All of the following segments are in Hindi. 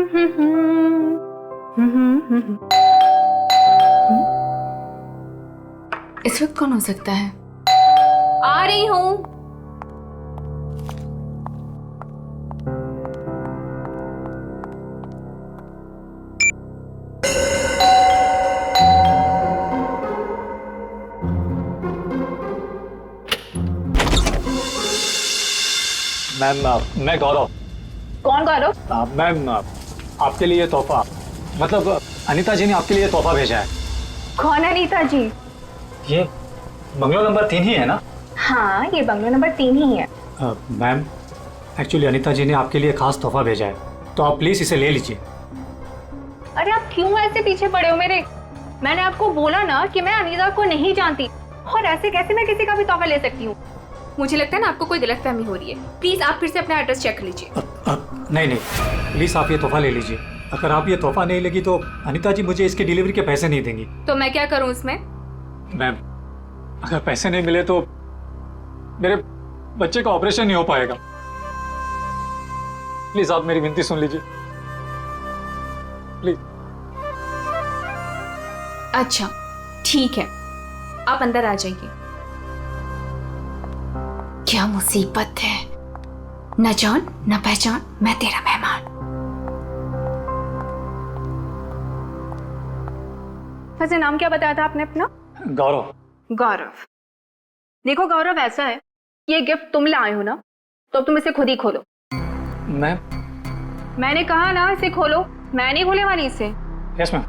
इस वक्त कौन हो सकता है? आ रही हूँ। मैम मैं गौरव। कौन गौरव? मैम आपके लिए तोहफा, मतलब अनीता जी ने आपके लिए तोहफा भेजा है। कौन अनीता जी? ये बंगलो नंबर 3 ही है ना? हाँ, ये बंगलो नंबर 3 ही है। मैम एक्चुअली अनीता जी ने आपके लिए खास तोहफा भेजा है, तो आप प्लीज इसे ले लीजिए। अरे आप क्यों ऐसे पीछे पड़े हो मेरे? मैंने आपको बोला ना कि मैं अनीता को नहीं जानती, और ऐसे कैसे मैं किसी का भी तोहफा ले सकती हूँ? मुझे लगता है ना आपको कोई गलतफहमी हो रही है। प्लीज आप फिर से अपना एड्रेस चेक कर लीजिए। नहीं प्लीज आप ये तोहफा ले लीजिए। अगर आप ये तोहफा नहीं लेगी तो अनीता जी मुझे इसकी डिलीवरी के पैसे नहीं देंगी। तो मैं क्या करूं इसमें? मैम अगर पैसे नहीं मिले तो मेरे बच्चे का ऑपरेशन नहीं हो पाएगा। प्लीज आप मेरी विनती सुन लीजिए प्लीज। अच्छा ठीक है, आप अंदर आ जाइए। क्या मुसीबत है, न जान न पहचान, मैं तेरा मेहमान। वैसे नाम क्या बताया था आपने अपना? गौरव। गौरव। देखो गौरव, ऐसा है, ये गिफ्ट तुम लाए हो ना, तो तुम इसे खुद ही खोलो। मैम मैंने कहा ना इसे खोलो, मैं नहीं खोलने वाली इसे। Yes ma'am.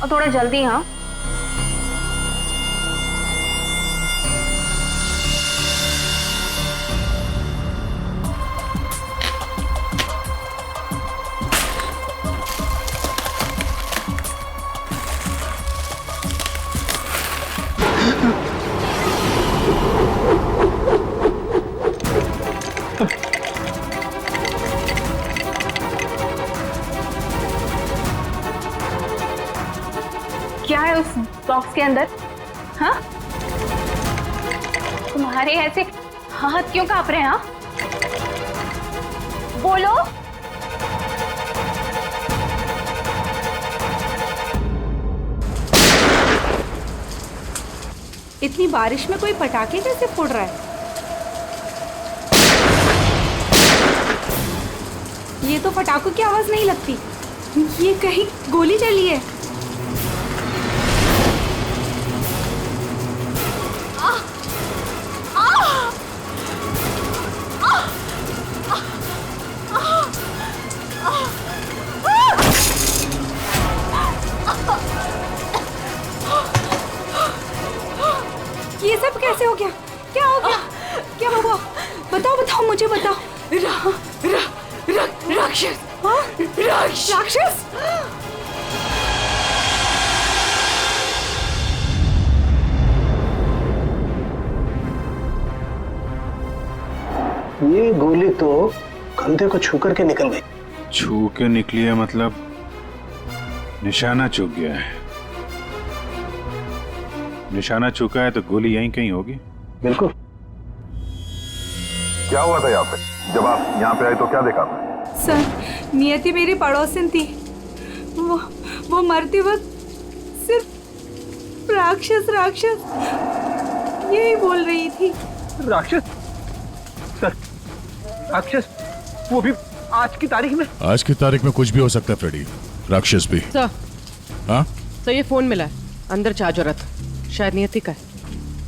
और थोड़ा जल्दी। हाँ क्या है उस बॉक्स के अंदर? हाँ, तुम्हारे ऐसे हाथ क्यों कांप रहे हैं? हाँ, बोलो। इतनी बारिश में कोई पटाखे कैसे फोड़ रहा है? ये तो पटाखों की आवाज नहीं लगती, ये कहीं गोली चली है। ये सब कैसे हो गया? क्या हो गया? क्या हुआ? बताओ बताओ, मुझे बताओ। राक्षस। हाँ? राक्षस। ये गोली तो कंधे को छू करके निकल गई। छू के निकली है मतलब निशाना चूक गया है। निशाना चूका है तो गोली यहीं कहीं होगी। बिल्कुल। क्या हुआ था यहाँ पे? जब आप यहाँ पे आए तो क्या देखा आपने? सर, नियति मेरी पड़ोसन थी। वो मरते वक्त सिर्फ राक्षस राक्षस यही बोल रही थी। राक्षस? सर, राक्षस? वो भी आज की तारीख में? आज की तारीख में कुछ भी हो सकता है फ्रेडी, राक्षस भी। सर, हाँ सर ये फोन मिला है, अंदर चार्ज हो रहा था, शायद नियति का है।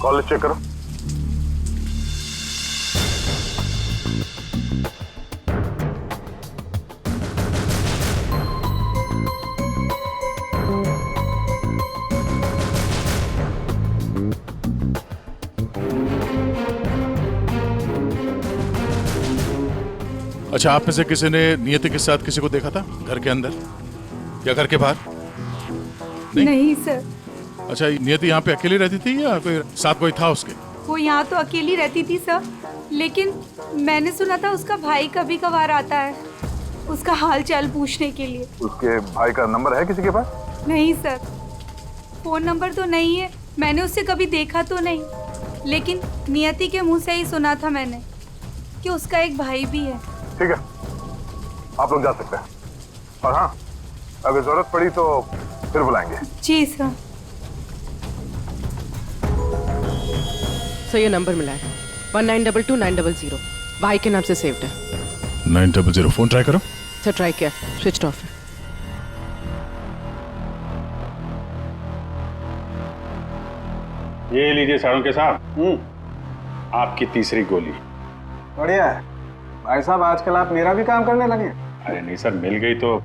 कॉल चेक करो। अच्छा, आप में से किसी ने नियति के साथ किसी को देखा था घर के अंदर या घर के बाहर? नहीं सर। अच्छा, नियति यहाँ पे अकेली रहती थी या फिर साथ कोई था उसके? वो यहाँ तो अकेली रहती थी सर, लेकिन मैंने सुना था उसका भाई कभी कभार आता है उसका हाल चाल पूछने के लिए। उसके भाई का नंबर है किसी के पास? नहीं सर, फोन नंबर तो नहीं है, मैंने उससे कभी देखा तो नहीं, लेकिन नियति के मुंह से ही सुना था मैंने कि उसका एक भाई भी है। ठीक है, आप लोग जा सकते हैं। और हाँ, अगर जरूरत पड़ी तो फिर बुलाएंगे। जी सर। सर ये नंबर मिला है 1922-900 भाई के नाम से सेव्ड है। 900 फोन ट्राई करो। सर ट्राई किया, स्विच ऑफ है। ये लीजिए साळुंखे साहब, आपकी तीसरी गोली। बढ़िया है भाई साहब, आजकल आप मेरा भी काम करने लगे। अरे नहीं सर, मिल गई तो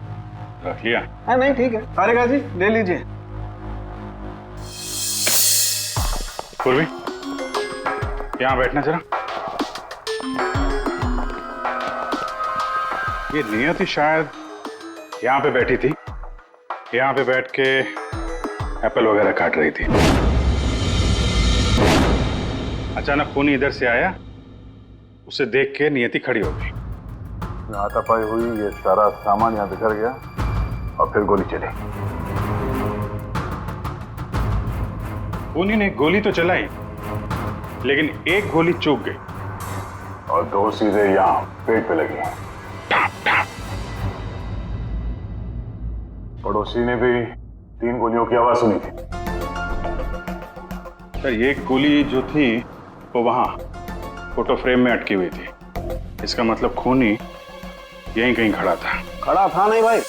रख लिया। हाँ नहीं ठीक है, तारिका जी ले लीजिए। पूर्वी यहाँ बैठना जरा। ये नियति शायद यहाँ पे बैठी थी, यहाँ पे बैठ के एप्पल वगैरह काट रही थी। अचानक खूनी इधर से आया, उसे देख के नियति खड़ी हो गई। हाथापाई हुई, ये सारा सामान यहाँ बिखर गया और फिर गोली चली। खूनी ने गोली तो चलाई, लेकिन एक गोली चूक गई और दो सीधे यहाँ पेट पे लगी। पड़ोसी ने भी 3 गोलियों की आवाज सुनी थी। सर एक गोली जो थी वो वहां फोटो फ्रेम में अटकी हुई थी। इसका मतलब खूनी यहीं कहीं खड़ा था। खड़ा था नहीं भाई,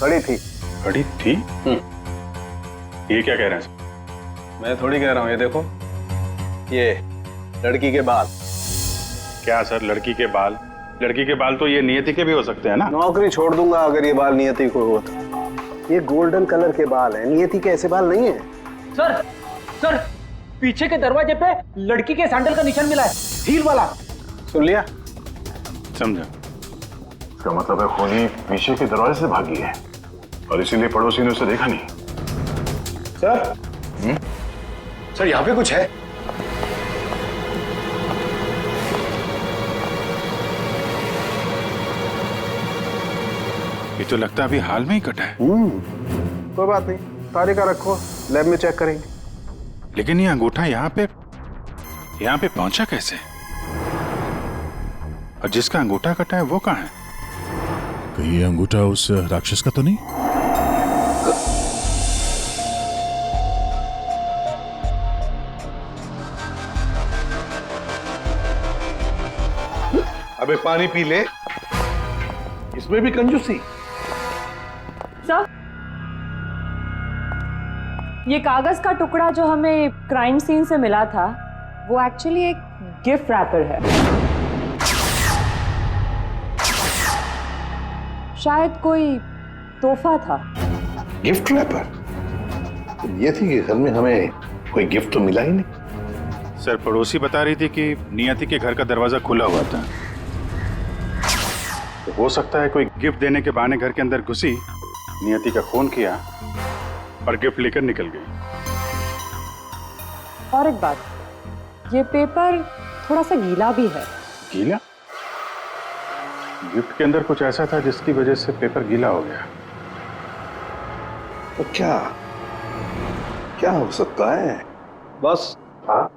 खड़ी थी। खड़ी थी? ये क्या कह रहे हैं सर? मैं थोड़ी कह रहा हूँ, ये देखो, ये लड़की के बाल। क्या सर लड़की के बाल? लड़की के बाल तो ये नियति के भी हो सकते हैं ना। नौकरी छोड़ दूंगा अगर ये बाल नियति को हो तो। ये गोल्डन कलर के बाल हैं, नियति के ऐसे बाल नहीं है। सर सर पीछे के दरवाजे पे लड़की के सैंडल का निशान मिला है, हील वाला। सुन लिया? समझा। इसका मतलब है खूनी पीछे के दरवाजे से भागी है और इसीलिए पड़ोसी ने उसे देखा नहीं। सर सर यहाँ पे कुछ है। ये तो लगता है अभी हाल में ही कटा है। कोई बात नहीं, तारिका रखो, लैब में चेक करेंगे। लेकिन ये अंगूठा यहाँ पे पहुंचा कैसे? और जिसका अंगूठा कटा है वो कहाँ है? कहीं ये अंगूठा उस राक्षस का तो नहीं? अबे पानी पी ले, इसमें भी कंजूसी। सर ये कागज का टुकड़ा जो हमें क्राइम सीन से मिला था वो एक्चुअली एक गिफ्ट रैपर है। शायद कोई तोहफा था। Gift wrapper? ये थी कि घर में हमें कोई गिफ्ट तो मिला ही नहीं। सर पड़ोसी बता रही थी कि नियति के घर का दरवाजा खुला हुआ था, तो हो सकता है कोई गिफ्ट देने के बहाने घर के अंदर घुसी, नियति का खून किया और गिफ्ट लेकर निकल गई। और एक बात, ये पेपर थोड़ा सा गीला भी है। गीला? गिफ्ट के अंदर कुछ ऐसा था जिसकी वजह से पेपर गीला हो गया। तो क्या क्या हो सकता है? बस हाँ,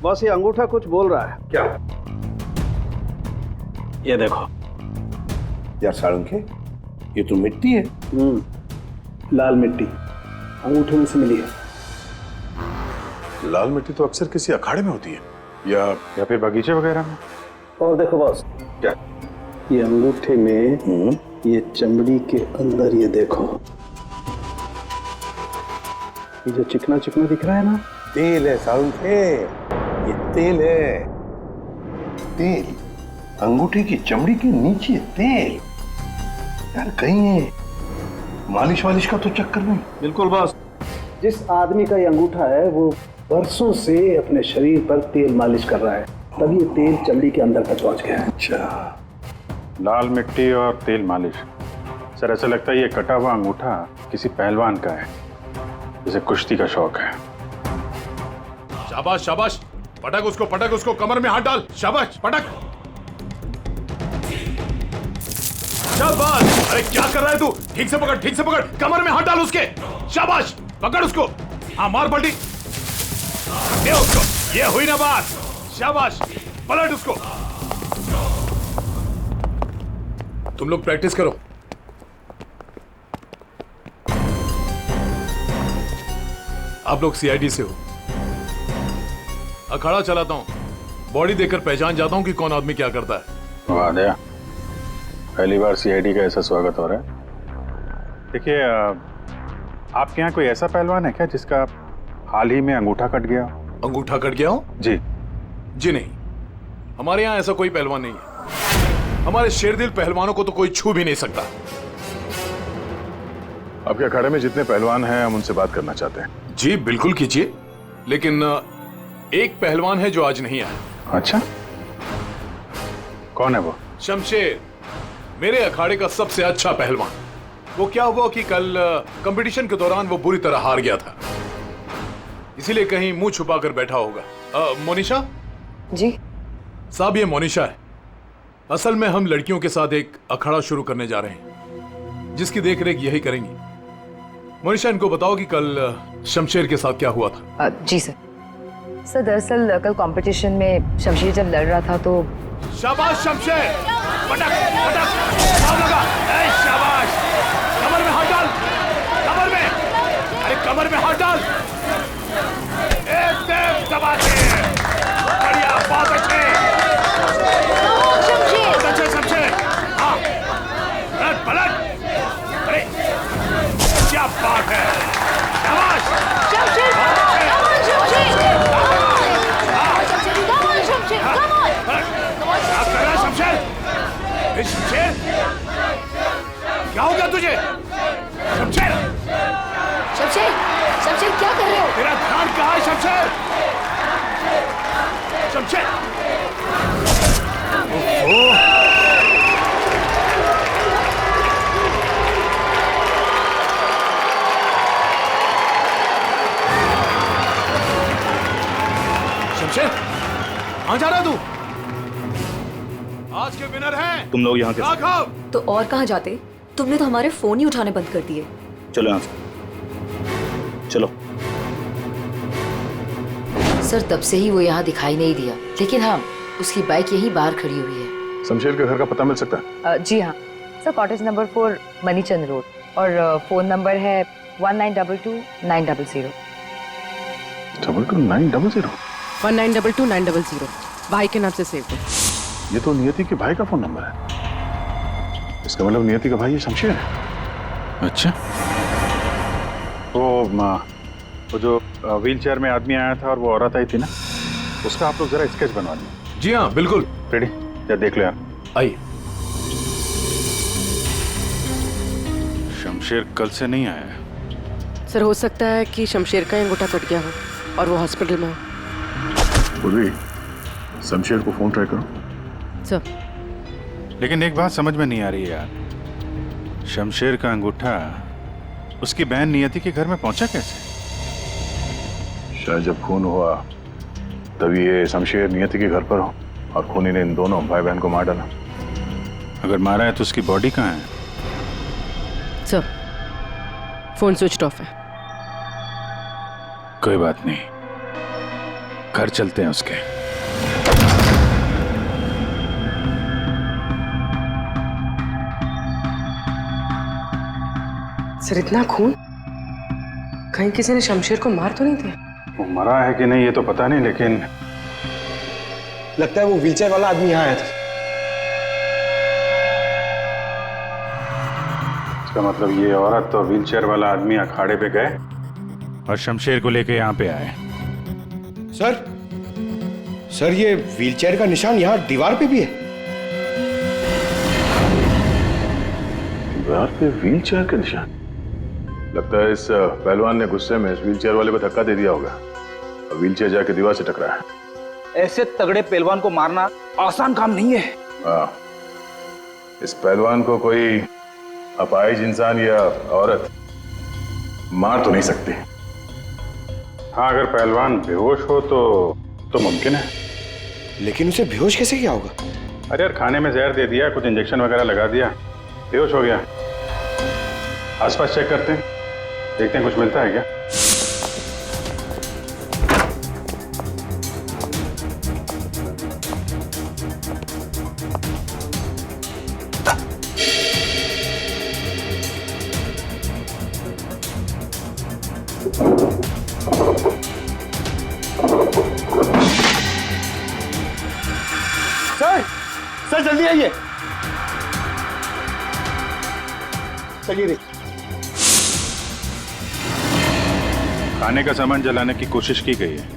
बस ये अंगूठा कुछ बोल रहा है। क्या? ये देखो यार साळुंखे, ये तो मिट्टी है। लाल मिट्टी अंगूठे में से मिली है। लाल मिट्टी तो अक्सर किसी अखाड़े में होती है या फिर बगीचे वगैरह में। और देखो बॉस, क्या? ये अंगूठे में ये चमड़ी के अंदर, ये देखो, ये जो चिकना चिकना दिख रहा है ना, तेल है साळुंखे, ये तेल है। तेल अंगूठे की चमड़ी के नीचे तेल। यार कहीं ये मालिश वालिश का तो चक्कर नहीं? बिल्कुल बॉस, जिस आदमी का ये अंगूठा है वो बरसों से अपने शरीर पर तेल मालिश कर रहा है, तभी ये तेल चमड़ी के अंदर तक पहुंच गया है। अच्छा, लाल मिट्टी और तेल मालिश। सर ऐसा लगता है ये कटा हुआ अंगूठा किसी पहलवान का है, जिसे कुश्ती का शौक है। शाबाश शाबाश, पटक उसको, कमर में हाथ डाल। शाबाश, पटक। शाबाश। अरे क्या कर रहा है तू? ठीक से पकड़, कमर में हाथ डाल उसके। शाबाश, पकड़ उसको। हाँ मार पलटी, दे उसको। ये हुई ना बात। शाबाश, पलट उसको। तुम लोग प्रैक्टिस करो, आप लोग सीआईडी से हो। अखाड़ा चलाता हूँ, बॉडी देखकर पहचान जाता हूँ कि कौन आदमी क्या करता है। वाह दया, पहली बार सीआईडी का ऐसा स्वागत हो रहा है। देखिए, आपके यहाँ कोई ऐसा पहलवान है क्या जिसका हाल ही में अंगूठा कट गया? अंगूठा कट गया हो? जी जी नहीं, हमारे यहाँ ऐसा कोई पहलवान नहीं है। हमारे शेरदिल पहलवानों को तो कोई छू भी नहीं सकता। आपके अखाड़े में जितने पहलवान हैं हम उनसे बात करना चाहते हैं। जी बिल्कुल कीजिए, लेकिन एक पहलवान है जो आज नहीं आया। अच्छा, कौन है वो? शमशेर, मेरे अखाड़े का सबसे अच्छा पहलवान। वो क्या हुआ कि कल कंपटीशन के दौरान वो बुरी तरह हार गया था, इसीलिए कहीं मुंह छुपाकर बैठा होगा। मोनिशा जी साहब, ये मोनिशा है। असल में हम लड़कियों के साथ एक अखाड़ा शुरू करने जा रहे हैं, जिसकी देखरेख यही करेंगी। मोनिशा, इनको बताओ कि कल शमशेर के साथ क्या हुआ था। जी सर। सर दरअसल कल कंपटीशन में शमशेर जब लड़ रहा था तो शाबाश शमशेर, पटक पटक, दाव लगा। ए शाबाश, कमर में हाथ डाल, कमर में, अरे कमर में हाथ डाल। एकदम दबा के, बढ़िया, बहुत अच्छे, बहुत अच्छे शमशेर। हाँ, पलट पलट, अरे क्या बात है, शाबाश शमशेर, शमशेर, क्या हो गया तुझे? शमशेर, शमशेर, शमशेर क्या कर रहे हो? तेरा ध्यान कहाँ है शमशेर? शमशेर, शमशेर, कहाँ जा रहा है तू? आज के विनर हैं तुम लोग यहाँ के। राघव। तो और कहाँ जाते? तुमने तो हमारे फोन ही उठाने बंद कर दिए। चलो यहाँ से, चलो। सर तब से ही वो यहाँ दिखाई नहीं दिया, लेकिन हाँ, उसकी बाइक यहीं बाहर खड़ी हुई है। शमशेर के घर का पता मिल सकता है? जी हाँ सर, कॉटेज नंबर 4 मनीचंद रोड, और फोन नंबर है 1922-900। 22-900? 1922-900 भाई के नाम से सेव है। ये तो नियति के भाई का फोन नंबर है। इसका मतलब नियति का भाई ये शमशेर है। अच्छा, वो जो व्हील चेयर में आदमी आया था और वो औरत आई थी ना, उसका आप लोग जरा स्केच बनवा लीजिए। जी हाँ बिल्कुल। रेडी? या देख लो यार। आइए। शमशेर कल से नहीं आया है। सर हो सकता है कि शमशेर का अंगूठा कट गया हो और वो हॉस्पिटल में हो। पूर्वी, शमशेर को फोन ट्राई करो। सर, लेकिन एक बात समझ में नहीं आ रही है यार, शमशेर का अंगूठा उसकी बहन नियति के घर में पहुंचा कैसे? शायद जब खून हुआ तभी ये शमशेर नियति के घर पर हो और खूनी ने इन दोनों भाई बहन को मार डाला। अगर मारा है तो उसकी बॉडी कहाँ है? सर, फोन स्विच ऑफ है। कोई बात नहीं, घर चलते हैं उसके। सर इतना खून, कहीं किसी ने शमशेर को मार तो नहीं दिया? वो मरा है कि नहीं ये तो पता नहीं, लेकिन लगता है वो व्हीलचेयर वाला आदमी यहाँ आया था। इसका मतलब ये औरत और व्हीलचेयर वाला आदमी अखाड़े पे गए और शमशेर को लेके यहाँ पे आए। सर ये व्हीलचेयर का निशान यहाँ दीवार पे भी है। दीवार पे व्हीलचेयर का निशान? लगता है इस पहलवान ने गुस्से में इस व्हीलचेयर वाले को धक्का दे दिया होगा और व्हीलचेयर जाके दीवार से टकरा है। ऐसे तगड़े पहलवान को मारना आसान काम नहीं है। हाँ, इस पहलवान को कोई अपाहिज इंसान या औरत मार तो नहीं सकती। हाँ, अगर पहलवान बेहोश हो तो मुमकिन है। लेकिन उसे बेहोश कैसे किया होगा? अरे यार, खाने में जहर दे दिया, कुछ इंजेक्शन वगैरह लगा दिया, बेहोश हो गया। आसपास चेक करते हैं, देखते हैं कुछ मिलता है क्या। जल्दी आइए। चलिए रे। खाने का सामान जलाने की कोशिश की गई है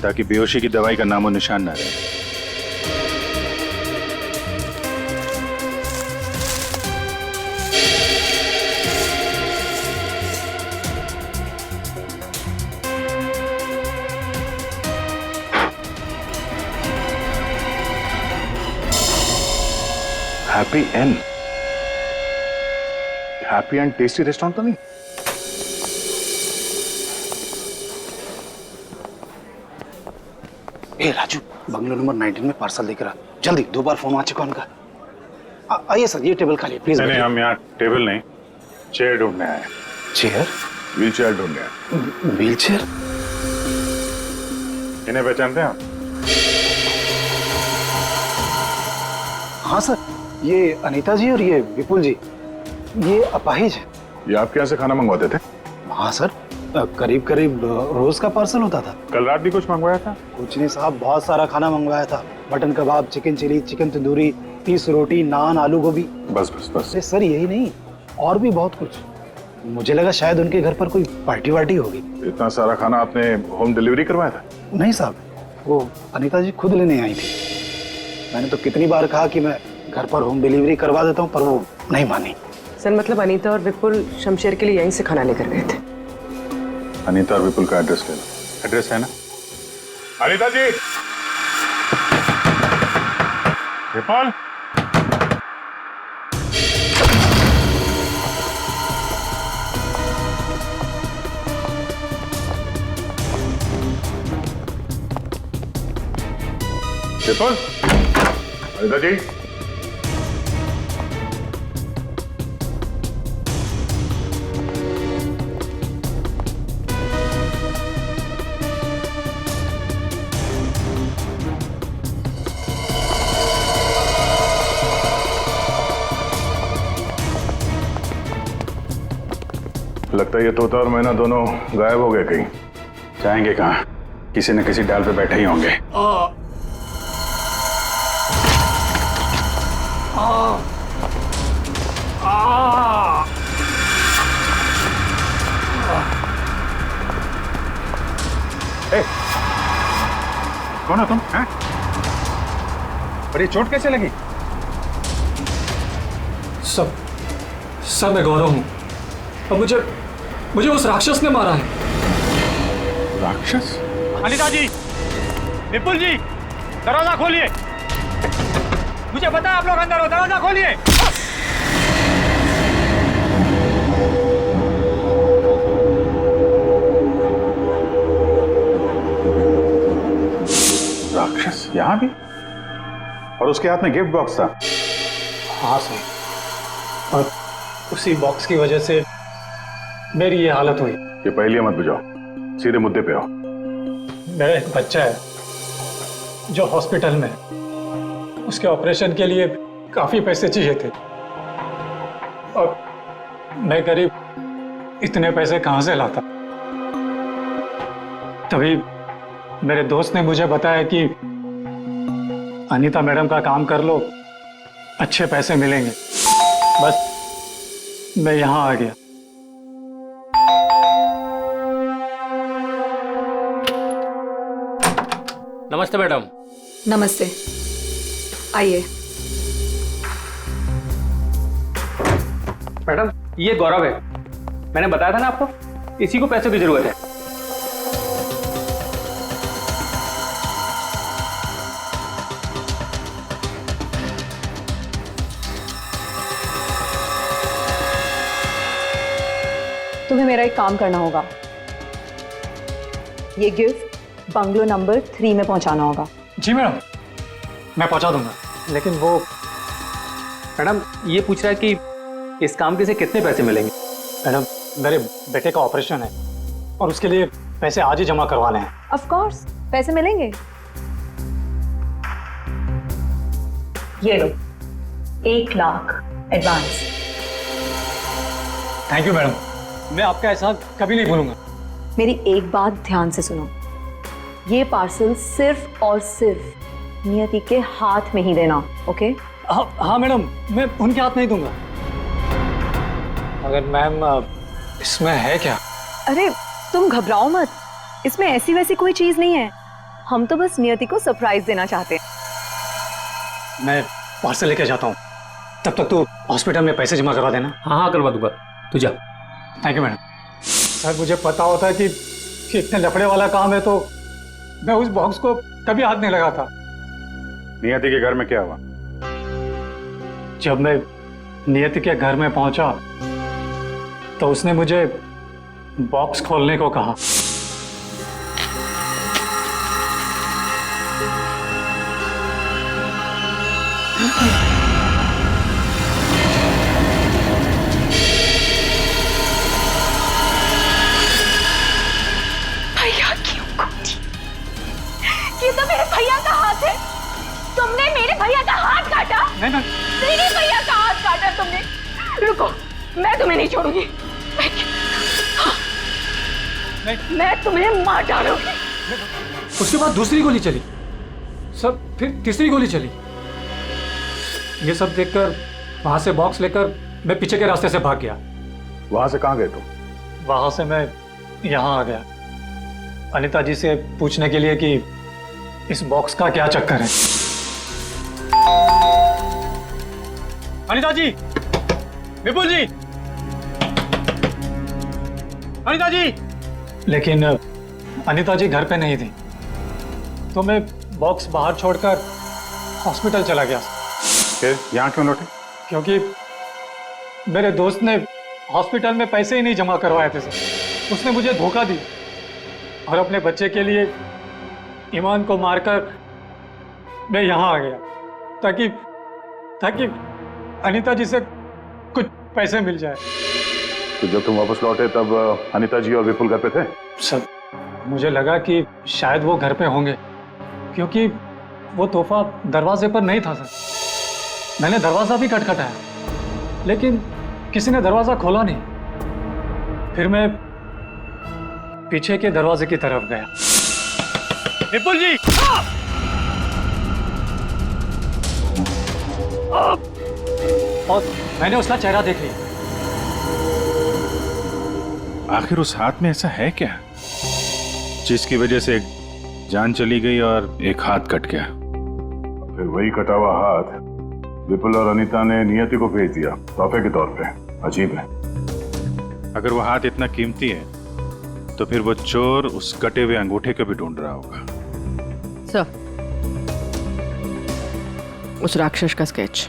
ताकि बेहोशी की दवाई का नामो निशान ना रहे। हैप्पी एंड टेस्टी रेस्टोरेंट तो नहीं? ए राजू, बंगलो नंबर 19 में पार्सल दिख रहा, जल्दी 2 बार फोन वहां चेक ऑन कर। आइए सर, ये टेबल खाली है, प्लीज। नहीं, हम यहाँ टेबल नहीं, चेयर ढूंढने आए। चेयर? व्हील चेयर ढूंढने आए। Wheel chair? इन्हें पहचानते हैं आप? हाँ सर, ये अनीता जी और ये विपुल जी, ये अपाहिज है। ये आपके यहाँ से खाना मंगवाते थे? हाँ सर, करीब करीब रोज का पार्सल होता था। कल रात भी कुछ मंगवाया था? कुछ नहीं साहब, बहुत सारा खाना मंगवाया था। मटन कबाब, चिकन चिली, चिकन तंदूरी, 30 रोटी, नान, आलू गोभी। बस बस बस। सर यही नहीं, और भी बहुत कुछ। मुझे लगा शायद उनके घर पर कोई पार्टी वार्टी होगी। इतना सारा खाना आपने होम डिलीवरी करवाया था? नहीं साहब, वो अनीता जी खुद लेने आई थी। मैंने तो कितनी बार कहा कि मैं घर पर होम डिलीवरी करवा देता हूँ, पर वो नहीं मानी। सर मतलब अनीता और विपुल शमशेर के लिए यहीं से खाना लेकर गए थे। अनीता और विपुल का एड्रेस ले लो। एड्रेस है ना? अनीता जी, विपुल, विपुल, अनीता जी। लगता है ये तोता और मैना दोनों गायब हो गए कहीं। जाएंगे कहाँ? किसी न किसी डाल पे बैठे ही होंगे। कौन हो तुम? हैं? और ये चोट कैसे लगी? सब मैं गौरव हूँ और मुझे उस राक्षस ने मारा है। राक्षस? अनीता जी, विपुल जी, दरवाजा खोलिए। मुझे पता है आप लोग अंदर हो, दरवाजा खोलिए। राक्षस यहाँ भी? और उसके हाथ में गिफ्ट बॉक्स था? हाँ सर, और उसी बॉक्स की वजह से मेरी ये हालत हुई। ये पहले मत बुझाओ, सीधे मुद्दे पे आओ। मेरा एक बच्चा है जो हॉस्पिटल में है। उसके ऑपरेशन के लिए काफी पैसे चाहिए थे और मैं गरीब इतने पैसे कहां से लाता। तभी मेरे दोस्त ने मुझे बताया कि अनीता मैडम का काम कर लो, अच्छे पैसे मिलेंगे। बस मैं यहां आ गया। नमस्ते मैडम। नमस्ते, आइए। मैडम ये गौरव है, मैंने बताया था ना आपको, इसी को पैसे की जरूरत है। तुम्हें मेरा एक काम करना होगा, ये गिफ्ट बंगलो नंबर 3 में पहुंचाना होगा। जी मैडम, मैं पहुंचा दूंगा। लेकिन वो मैडम ये पूछ रहा है कि इस काम के से कितने पैसे मिलेंगे? मैडम मेरे बेटे का ऑपरेशन है और उसके लिए पैसे आज ही जमा करवाने हैं। ऑफ कोर्स पैसे मिलेंगे। ये लो 1 lakh advance. Thank you madam, मैं आपका एहसान कभी नहीं भूलूंगा। मेरी एक बात ध्यान से सुनो, ये पार्सल सिर्फ और सिर्फ नियति के हाथ में ही देना, ओके? हाँ मैडम, मैं उनके हाथ नहीं दूंगा। मगर मैम इसमें है क्या? अरे तुम घबराओ मत, इसमें ऐसी वैसी कोई चीज नहीं है। हम तो बस नियति को सरप्राइज देना चाहते हैं। मैं पार्सल लेके जाता हूँ, तब तक तू हॉस्पिटल में पैसे जमा करवा देना। हाँ करवा दूंगा, तू जा। Thank you madam. सर मुझे पता होता कि इतने लफड़े वाला काम है तो मैं उस बॉक्स को कभी हाथ नहीं लगाता। नियति के घर में क्या हुआ? जब मैं नियति के घर में पहुंचा तो उसने मुझे बॉक्स खोलने को कहा। भैया क्यों कूटी? ये तो मेरे भैया का हाथ है। तुमने मेरे भैया का हाथ काटा? नहीं नहीं, मेरे भैया का हाथ काटा तुमने। रुको, मैं तुम्हें नहीं छोड़ूंगी। मैं तुम्हें मार डालूंगी। उसके बाद दूसरी गोली चली, सब फिर तीसरी गोली चली। ये सब देखकर वहां से बॉक्स लेकर मैं पीछे के रास्ते से भाग गया। वहां से कहां गए तुम? वहां से मैं यहाँ आ गया अनिता जी से पूछने के लिए कि इस बॉक्स का क्या चक्कर है। अनिता जी, विपुल जी, अनिता जी। लेकिन अनिता जी घर पे नहीं थी, तो मैं बॉक्स बाहर छोड़कर हॉस्पिटल चला गया। फिर यहाँ क्यों लौटे? क्योंकि मेरे दोस्त ने हॉस्पिटल में पैसे ही नहीं जमा करवाए थे सर। उसने मुझे धोखा दी और अपने बच्चे के लिए ईमान को मारकर मैं यहाँ आ गया ताकि अनीता जी से कुछ पैसे मिल जाए। तो जब तुम वापस लौटे तब अनीता जी और विपुल घर पे थे? सर मुझे लगा कि शायद वो घर पे होंगे, क्योंकि वो तोहफा दरवाजे पर नहीं था सर। मैंने दरवाजा भी खटखटाया, लेकिन किसी ने दरवाजा खोला नहीं। फिर मैं पीछे के दरवाजे की तरफ गया। विपुल जी! और मैंने उसका चेहरा देख लिया। आखिर उस हाथ में ऐसा है क्या जिसकी वजह से एक जान चली गई और एक हाथ कट गया? फिर वही कटा हुआ हाथ विपुल और अनीता ने नियति को भेज दिया तोहफे के तौर पे। अजीब है। अगर वो हाथ इतना कीमती है तो फिर वो चोर उस कटे हुए अंगूठे को भी ढूंढ रहा होगा। सर, उस राक्षस का स्केच।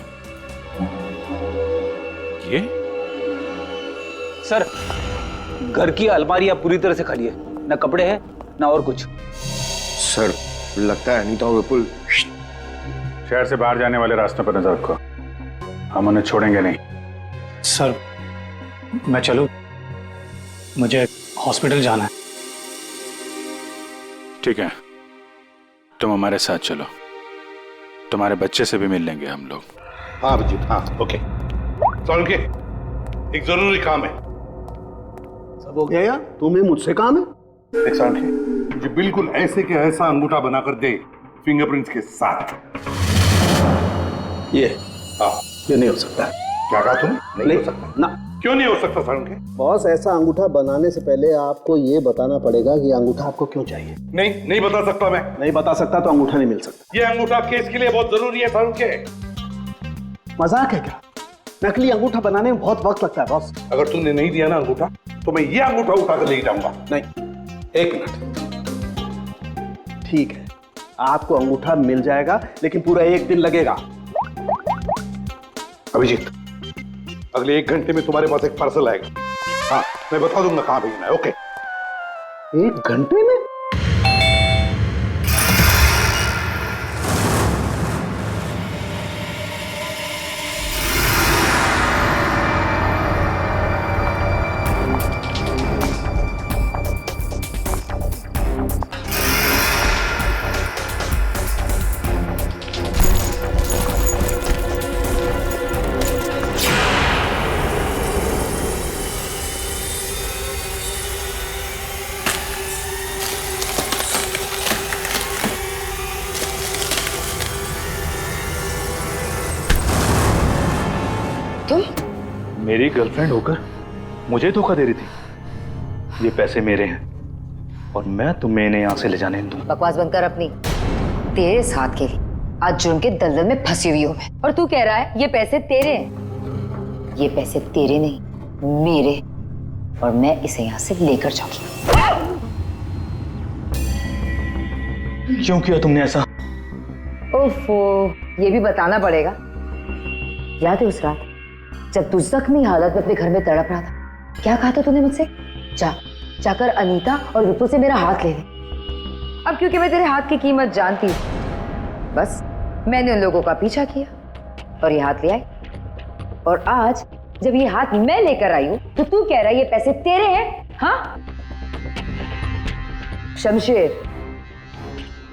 ये सर, घर की अलमारियां पूरी तरह से खाली है, ना कपड़े हैं ना और कुछ। सर लगता है अनीता और विपुल शहर से बाहर जाने वाले रास्तों पर नजर रखो, हम उन्हें छोड़ेंगे नहीं। सर मैं चलूं? मुझे हॉस्पिटल जाना है। ठीक है, तुम हमारे साथ चलो, तुम्हारे बच्चे से भी मिल लेंगे हम लोग। हाँ अभिजीत, हाँ ओके। सोलंकी, एक जरूरी काम है। सब हो गया यार, तुम्हें मुझसे काम है? एक सोलंकी, मुझे बिल्कुल ऐसे के ऐसा अंगूठा बनाकर दे फिंगरप्रिंट्स के साथ। ये नहीं हो सकता। क्या कहा तुमने? नहीं हो सकता ना। क्यों नहीं हो सकता सोलंकी? बॉस, ऐसा अंगूठा बनाने से पहले आपको ये बताना पड़ेगा कि अंगूठा आपको क्यों चाहिए। नहीं बता सकता मैं। नहीं बता सकता तो अंगूठा नहीं मिल सकता। ये अंगूठा केस के लिए बहुत जरूरी है सोलंकी। मजाक है क्या? नकली अंगूठा बनाने में बहुत वक्त लगता है बॉस। अगर तुमने नहीं दिया ना अंगूठा तो मैं ये अंगूठा उठाकर ले जाऊंगा। नहीं, एक मिनट। ठीक है, आपको अंगूठा मिल जाएगा, लेकिन पूरा 1 दिन लगेगा। अभिजीत, अगले 1 घंटे में तुम्हारे पास एक पार्सल आएगा। हाँ, मैं बता दूंगा कहां भेजना है। ओके? 1 घंटे में? मेरी गर्लफ्रेंड होकर मुझे धोखा दे रही थी। ये पैसे मेरे हैं और मैं तुम्हें इन्हें यहाँ से ले जाने नहीं दूंगा। बकवास बंद कर अपनी। तेरे साथ के लिए आज जुर्म के दलदल में फंसी हुई हूँ मैं, और तू कह रहा है ये पैसे तेरे हैं। ये पैसे तेरे नहीं, मेरे, और मैं इसे यहाँ से लेकर जाऊंगी। क्यों किया तुमने ऐसा? ओफो, ये भी बताना पड़ेगा। याद है उस रात जब तू जख्मी हालत में अपने घर में तड़प रहा था, क्या कहा था तूने मुझसे? जाकर अनीता और विपुल से मेरा हाथ ले ले। अब क्योंकि मैं तेरे हाथ की कीमत जानती हूँ, बस मैंने उन लोगों का पीछा किया और ये हाथ ले आई। और आज जब ये हाथ मैं लेकर आई हूं तो तू कह रहा है ये पैसे तेरे हैं? हाँ शमशेर,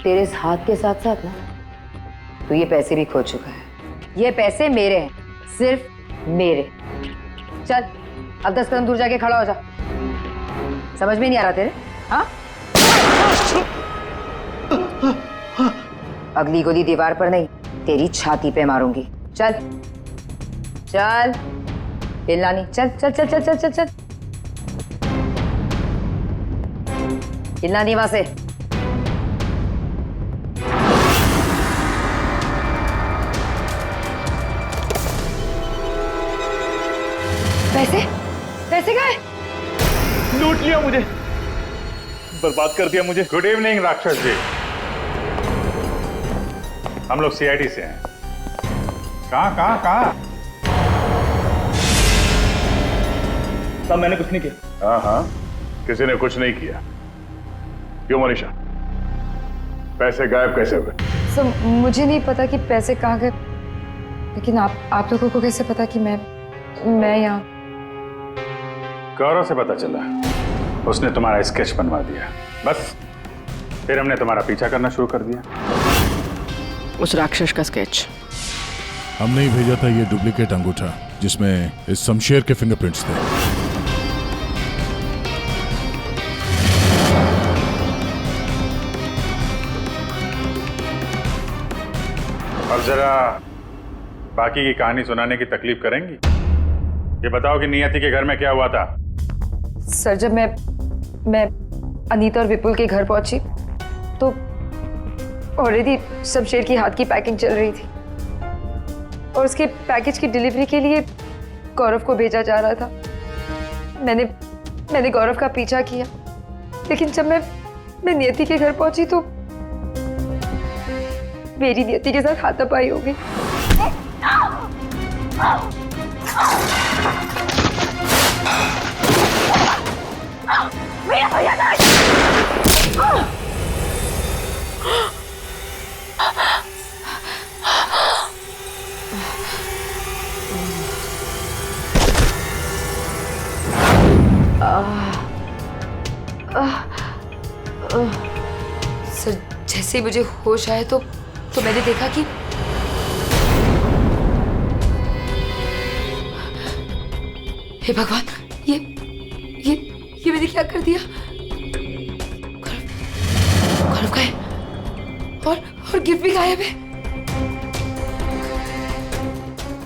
तेरे इस हाथ के साथ साथ ना तू ये पैसे भी खो चुका है। ये पैसे मेरे हैं, सिर्फ मेरे। चल अब 10 कदम दूर जाके खड़ा हो जा। समझ में नहीं आ रहा तेरे? हाँ, अगली गोली दीवार पर नहीं, तेरी छाती पे मारूंगी। चल चल, हिलना नहीं। चल चल चल चल चल चल चल, हिलना नहीं वहां से। पैसे पैसे गए, लूट लिया मुझे, बर्बाद कर दिया मुझे। गुड इवनिंग राक्षस जी, हम लोग सीआईडी से हैं। कहाँ? साहब मैंने कुछ नहीं किया। हाँ, किसी ने कुछ नहीं किया। क्यों मनीषा, पैसे गायब कैसे हुए? सर मुझे नहीं पता कि पैसे कहाँ गए, लेकिन आप लोगों को कैसे पता कि मैं यहाँ? गौरव से पता चला, उसने तुम्हारा स्केच बनवा दिया। बस फिर हमने तुम्हारा पीछा करना शुरू कर दिया। उस राक्षस का स्केच हमने ही भेजा था, ये डुप्लीकेट अंगूठा जिसमें इस शमशेर के फिंगरप्रिंट्स थे। अब जरा बाकी की कहानी सुनाने की तकलीफ करेंगी? ये बताओ कि नियति के घर में क्या हुआ था? सर जब मैं अनीता और विपुल के घर पहुंची तो ऑलरेडी शमशेर की हाथ की पैकिंग चल रही थी और उसके पैकेज की डिलीवरी के लिए गौरव को भेजा जा रहा था। मैंने गौरव का पीछा किया, लेकिन जब मैं नियति के घर पहुंची तो मेरी नियति के साथ हाथापाई हो गई। सर जैसे ही मुझे होश आया तो मैंने देखा कि हे भगवान, ये मैंने क्या कर दिया? गौरव का है और गिफ्ट भी गायब है।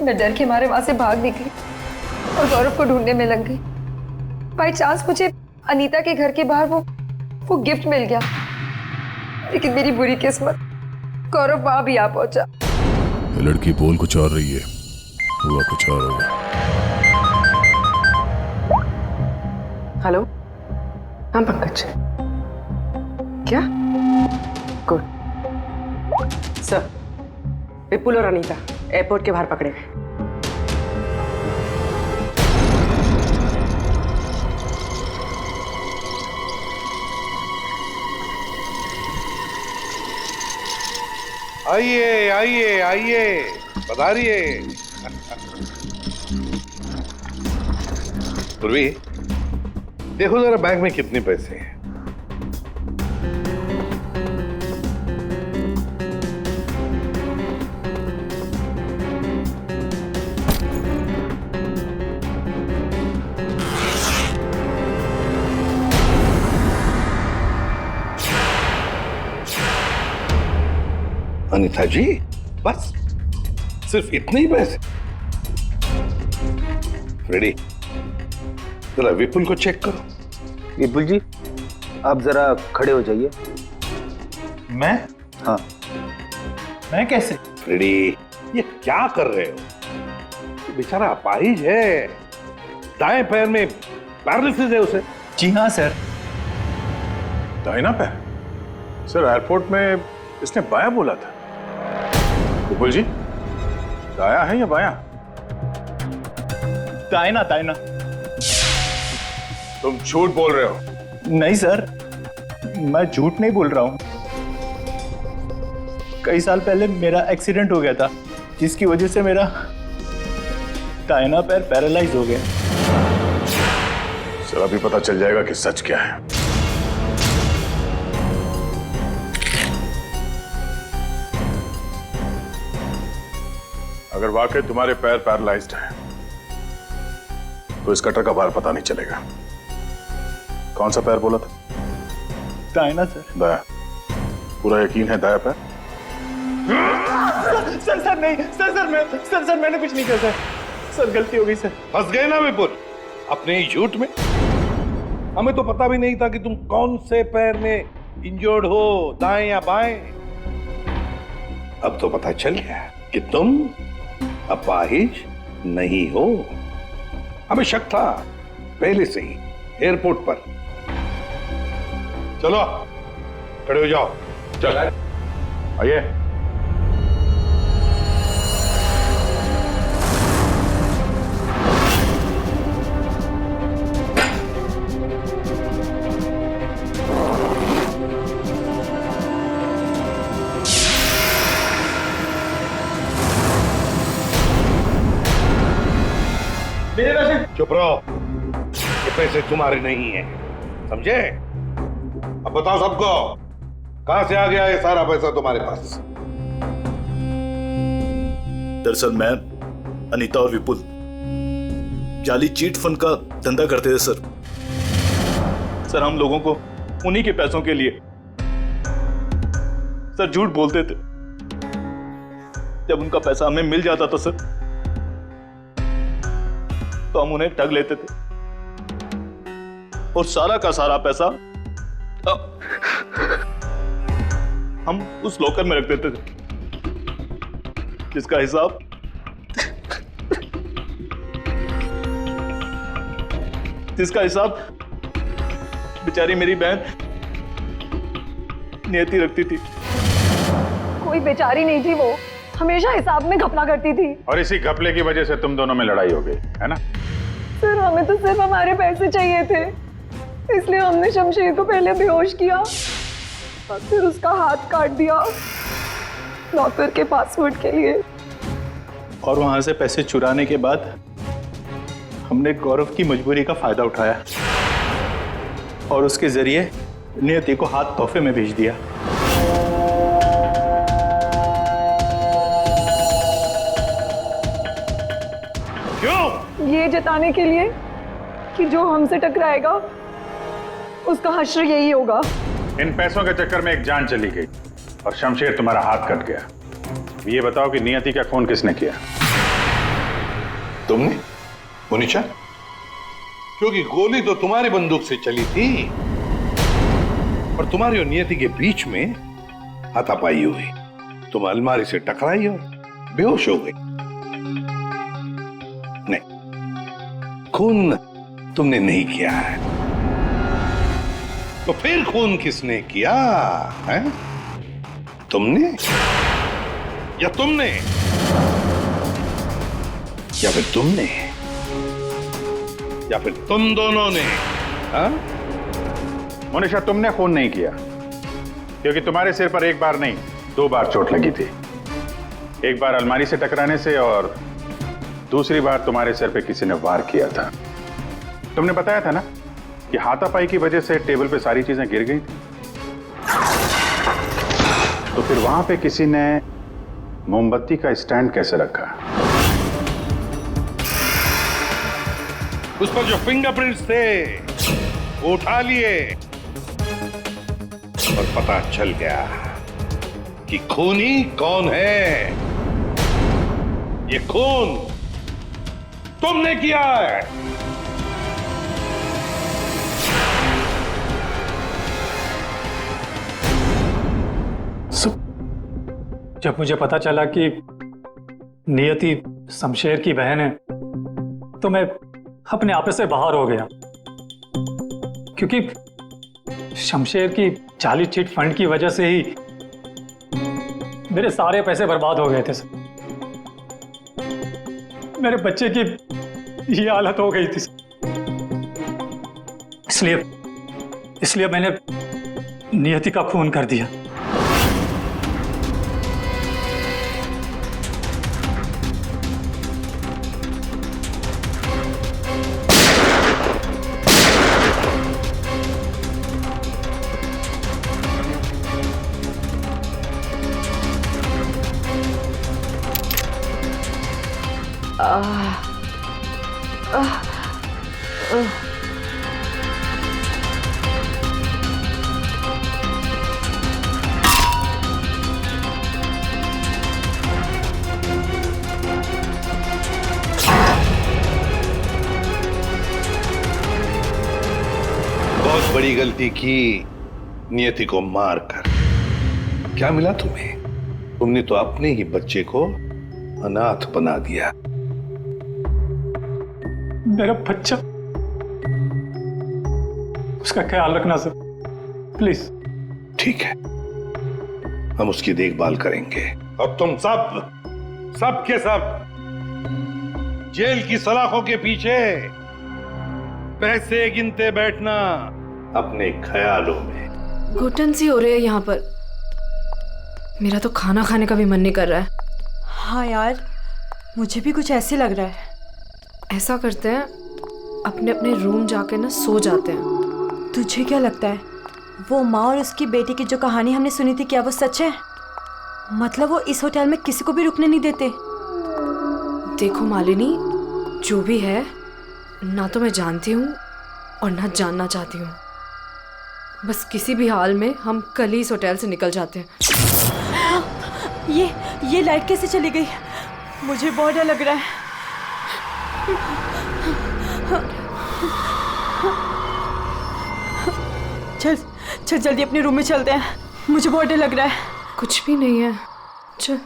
मैं डर के मारे वहां से भाग निकली और गौरव को ढूंढने में लग गई। बाई चांस मुझे अनीता के घर के बाहर वो गिफ्ट मिल गया, लेकिन मेरी बुरी किस्मत गौरव वहां भी आ पहुंचा। ये लड़की बोल कुछ और रही है, हुआ कुछ और होगा। हेलो, हाँ पंकज, क्या? गुड सर, विपुल और अनीता एयरपोर्ट के बाहर पकड़े गए। आइए आइए आइए, पधारिए। पूर्वी, देखो जरा बैंक में कितने पैसे हैं। अनीता जी, बस सिर्फ इतने ही पैसे? रेडी, जरा विपुल को चेक करो। विपुल जी, आप जरा खड़े हो जाइए। मैं? हाँ। मैं कैसे? रेडी, ये क्या कर रहे हो? ये बेचारा अपाहिज है, दाएं पैर में पैरालिसिस है उसे। जी हाँ सर। दाहिना पैर? सर एयरपोर्ट में इसने बायां बोला था। विपुल जी, दाया है या बायां? दाहिना दाहिना। तुम झूठ बोल रहे हो। नहीं सर, मैं झूठ नहीं बोल रहा हूँ। कई साल पहले मेरा एक्सीडेंट हो गया था, जिसकी वजह से मेरा दाहिना पैर पैरालाइज हो गया। सर अभी पता चल जाएगा कि सच क्या है। अगर वाकई तुम्हारे पैर पैरालाइज्ड हैं, तो इस कटर का भार पता नहीं चलेगा। कौन सा पैर बोला था? दाहिना सर। दाया? पूरा यकीन है दाया पैर? सर नहीं, सर मैंने कुछ नहीं किया सर, गलती हो गई सर। फंस गए ना विपुल अपने ही झूठ में। हमें तो पता भी नहीं था कि तुम कौन से पैर में इंजर्ड हो, दाएं या बाएं। अब तो पता चल गया कि तुम अपाहिज नहीं हो। हमें शक था पहले से ही एयरपोर्ट पर। चलो खड़े हो जाओ। चल आइए। चुप रहो, ये पैसे तुम्हारे नहीं है, समझे? अब बताओ सबको, कहां से आ गया ये सारा पैसा तुम्हारे पास? दरअसल मैं, अनीता और विपुल जाली चीट फंड का धंधा करते थे सर। सर हम लोगों को उन्हीं के पैसों के लिए सर झूठ बोलते थे। जब उनका पैसा हमें मिल जाता था सर, तो हम उन्हें ठग लेते थे और सारा का सारा पैसा हम उस लॉकर में रख देते थे, जिसका हिसाब बेचारी मेरी बहन नियति रखती थी। कोई बेचारी नहीं थी, वो हमेशा हिसाब में घपला करती थी। और इसी घपले की वजह से तुम दोनों में लड़ाई हो गई है ना? सर हमें तो सिर्फ हमारे पैसे चाहिए थे, इसलिए हमने शमशेर को पहले बेहोश किया और फिर उसका हाथ काट दिया लॉकर के पासवर्ड के लिए। और वहां से पैसे चुराने के बाद हमने गौरव की मजबूरी का फायदा उठाया और उसके जरिए नियति को हाथ तोहफे में भेज दिया। क्यों? ये जताने के लिए कि जो हमसे टकराएगा उसका हश्र यही होगा। इन पैसों के चक्कर में एक जान चली गई और शमशेर तुम्हारा हाथ कट गया। ये बताओ कि नियति का खून किसने किया? तुमने, मोनिशा? क्योंकि गोली तो तुम्हारी बंदूक से चली थी और तुम्हारी और नियति के बीच में हाथापाई हुई। तुम अलमारी से टकराई और बेहोश हो गई। नहीं, खून तुमने नहीं किया है। तो फिर खून किसने किया है? तुमने या तुमने या फिर तुमने या फिर तुम दोनों ने? हाँ? मोनिशा, तुमने खून नहीं किया क्योंकि तुम्हारे सिर पर एक बार नहीं 2 बार चोट लगी थी। एक बार अलमारी से टकराने से और दूसरी बार तुम्हारे सिर पे किसी ने वार किया था। तुमने बताया था ना कि हाथापाई की वजह से टेबल पे सारी चीजें गिर गई थी। तो फिर वहां पे किसी ने मोमबत्ती का स्टैंड कैसे रखा? उस पर जो फिंगरप्रिंट्स थे वो उठा लिए और पता चल गया कि खूनी कौन है। ये खून तुमने किया है। जब मुझे पता चला कि नियति शमशेर की बहन है तो मैं अपने आप से बाहर हो गया, क्योंकि शमशेर की जाली चिट फंड की वजह से ही मेरे सारे पैसे बर्बाद हो गए थे सर। मेरे बच्चे की ये हालत हो गई थी, इसलिए मैंने नियति का खून कर दिया। बहुत बड़ी गलती की नियति को मारकर। क्या मिला तुम्हें? तुमने तो अपने ही बच्चे को अनाथ बना दिया। मेरा बच्चा, उसका ख्याल रखना सर, प्लीज। ठीक है, हम उसकी देखभाल करेंगे। अब तुम सब के सब जेल की सलाखों के पीछे पैसे गिनते बैठना अपने ख्यालों में। घुटन सी हो रही है यहाँ पर। मेरा तो खाना खाने का भी मन नहीं कर रहा है। हाँ यार, मुझे भी कुछ ऐसे लग रहा है। ऐसा करते हैं, अपने अपने रूम जाके ना सो जाते हैं। तुझे क्या लगता है वो माँ और उसकी बेटी की जो कहानी हमने सुनी थी, क्या वो सच है? मतलब वो इस होटल में किसी को भी रुकने नहीं देते। देखो मालिनी, जो भी है, ना तो मैं जानती हूँ और ना जानना चाहती हूँ। बस किसी भी हाल में हम कल ही इस होटल से निकल जाते हैं। ये लाइट कैसे चली गई? मुझे बहुत डर लग रहा है। चल जल्दी अपने रूम में चलते हैं, मुझे बहुत डर लग रहा है। कुछ भी नहीं है, चल।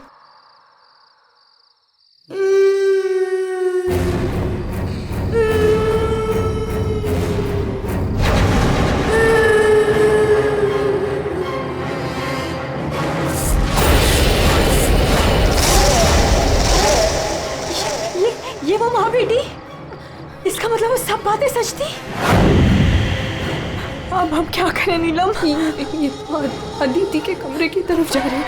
ये वो माँ बेटी? इसका मतलब वो सब बातें सच थी? अब हम क्या करें नीलम? ये अदिति के कमरे की तरफ जा रहे हैं।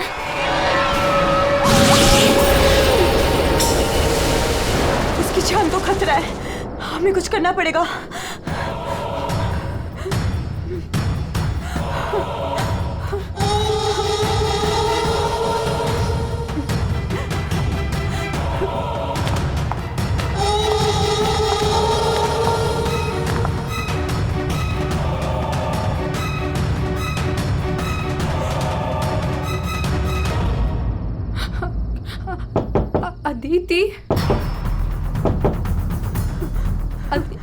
उसकी जान को खतरा है, हमें कुछ करना पड़ेगा।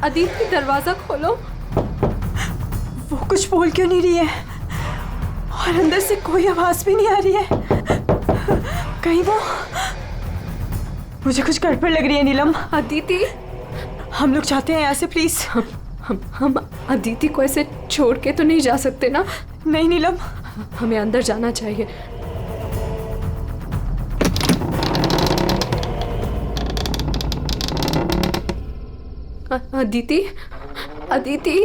अदिति, दरवाजा खोलो। वो कुछ बोल क्यों नहीं रही है? और अंदर से कोई आवाज भी नहीं आ रही है। कहीं वो... मुझे कुछ गड़बड़ लग रही है नीलम। अदिति, हम लोग चाहते हैं यहाँ से, प्लीज। हम अदिति को ऐसे छोड़ के तो नहीं जा सकते ना? नहीं नीलम, हमें अंदर जाना चाहिए। अदिति, अदिति,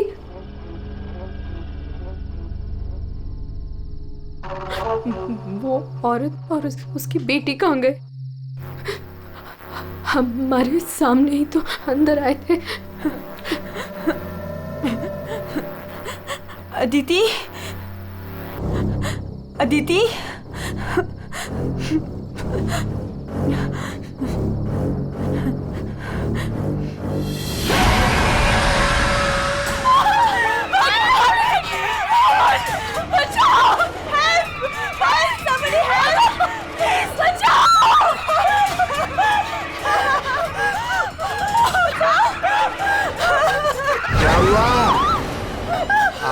वो औरत और उसकी बेटी कहाँ गए? हमारे सामने ही तो अंदर आए थे। अदिति, अदिति,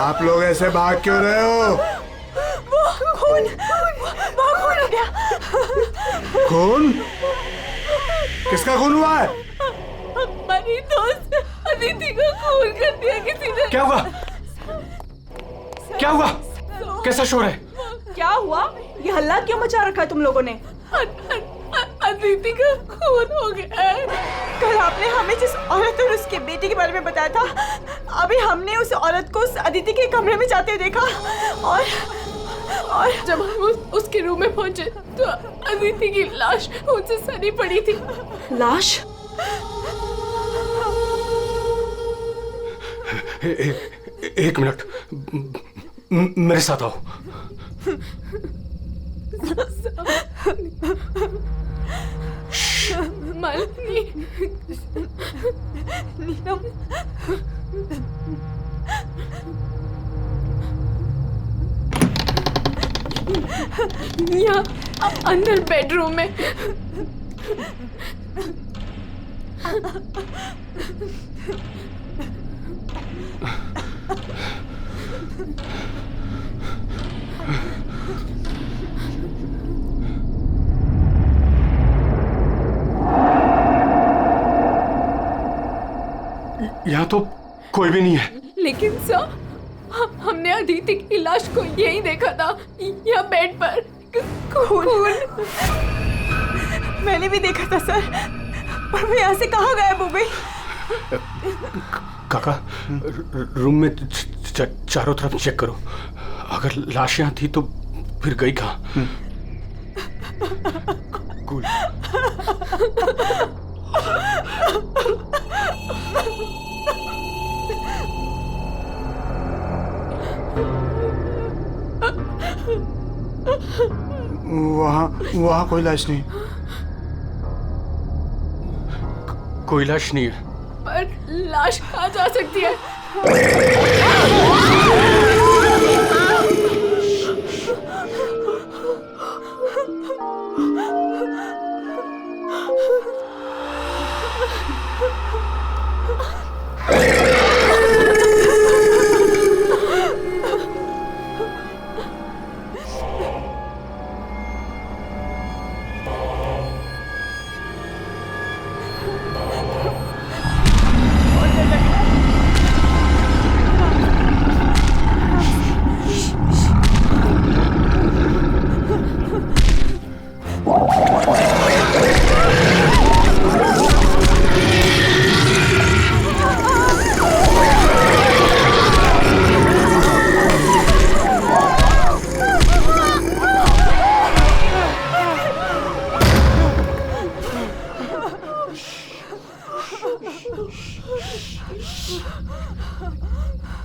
आप लोग ऐसे भाग क्यों रहे हो? वो खून हो गया। खून? किसका खून हुआ है? हमारी दोस्त अदिति का खून कर दिया किसी ने। क्या हुआ? क्या हुआ? कैसा शोर है? क्या हुआ? ये हल्ला क्यों मचा रखा है तुम लोगों ने? अदिति का खून हो गया है। कल आपने हमें जिस औरत और उसके बेटे के बारे में बताया था, अभी हमने उस औरत को उस अदिति के कमरे में जाते हुए देखा और जब हम उसके रूम में पहुंचे तो अदिति की लाश उनसे सनी पड़ी थी। लाश? एक मिनट, मेरे साथ आओ। मालिनी, नीलम, यहाँ अंदर बेडरूम में। यहाँ तो कोई भी नहीं है। लेकिन सर, हमने अदिति की लाश को यही देखा था, यहाँ बेड पर खून। मैंने भी देखा था सर, पर वो यहाँ से कहाँ गायब हो गई? काका, रूम में चारों तरफ चेक करो। अगर लाश यहाँ थी तो फिर गई कहाँ? कूल। वहाँ कोई लाश नहीं। कोई लाश नहीं है। पर लाश कहाँ जा सकती है?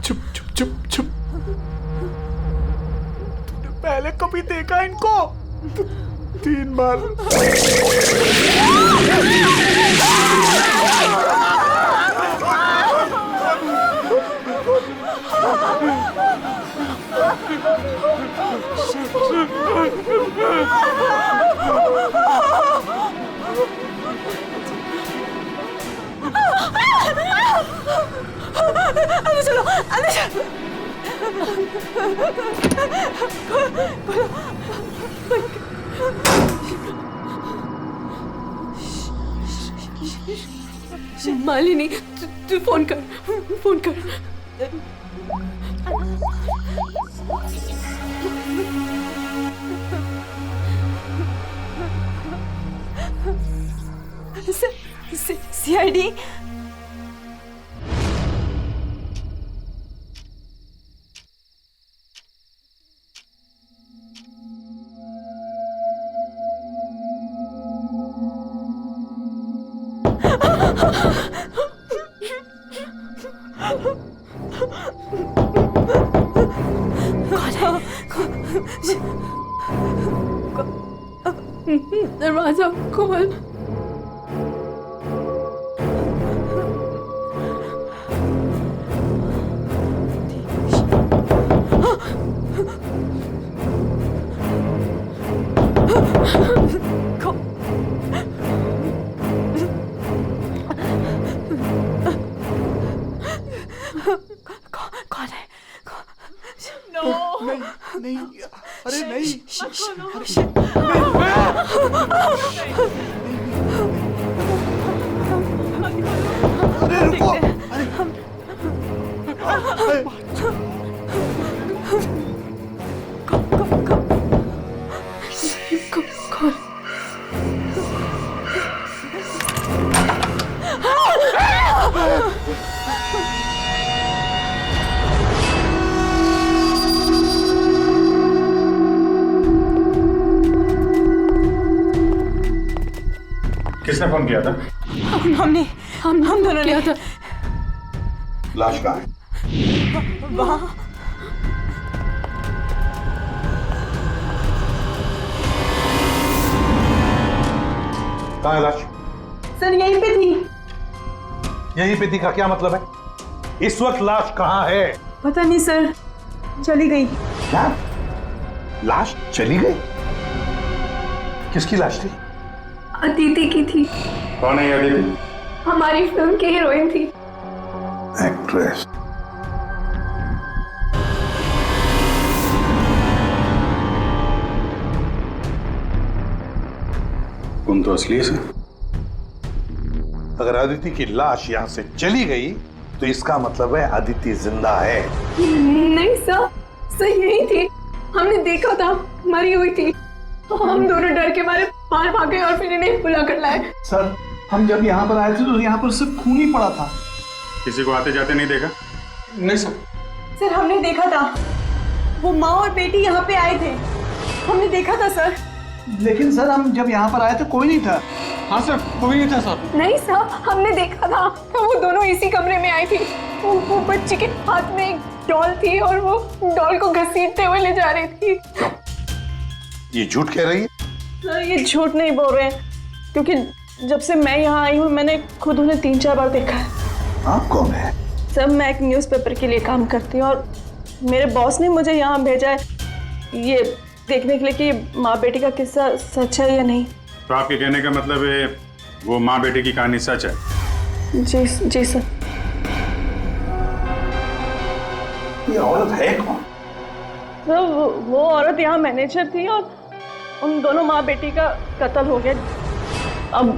चुप चुप चुप चुप। तूने पहले कभी देखा इनको? 3 बार। अंदर चलो, अंदर चलो। मालिनी, तू फोन कर, फोन कर। सीआईडी। दरवाजा खोल। कौन है? नहीं, अरे नहीं। अरे रुको, किसने फोन किया था? हम दोनों ने। लाश कहाँ है? वहाँ। कहाँ है लाश? सर यहीं पे थी। यहीं पे थी का क्या मतलब है? इस वक्त लाश कहाँ है? पता नहीं सर, चली गई। क्या? लाश चली गई? किसकी लाश थी? अदिति की थी। कौन है ये अदिति? हमारी फिल्म की हीरोइन थी। एक्ट्रेस। तुम तो असली से। अगर अदिति की लाश यहाँ से चली गई तो इसका मतलब है अदिति जिंदा है। नहीं सर यही थी। हमने देखा था, मरी हुई थी। हम दोनों डर के मारे बाहर भागे और फिर इन्हें बुला कर लाए। सर हम जब यहाँ पर आए थे तो यहाँ पर सिर्फ खून ही पड़ा था। किसी को आते जाते नहीं देखा? नहीं सर। सर हमने देखा था, वो माँ और बेटी यहाँ पे आए थे, हमने देखा था सर। लेकिन सर हम जब यहाँ पर आए तो कोई नहीं था। हाँ सर, कोई नहीं था सर। नहीं सर, हमने देखा था, वो दोनों इसी कमरे में आई थी। वो बच्चे के हाथ में एक डॉल थी और वो डॉल को घसीटते हुए ले जा रही थी। ये झूठ कह रही है? सर ये झूठ नहीं बोल रहे हैं, क्योंकि जब से मैं यहाँ आई हूँ मैंने खुद उन्हें 3-4 बार देखा है। आप कौन है? सर मैं एक न्यूज़पेपर के लिए काम करती हूँ और मेरे बॉस ने मुझे यहाँ भेजा है ये देखने के लिए कि माँ बेटी का किस्सा सच है या नहीं। तो आपके कहने का मतलब है वो माँ बेटी की कहानी सच है? जी सर। ये औरत है कौन? सर वो औरत यहाँ मैनेजर थी और उन दोनों माँ बेटी का कत्ल हो गया। अब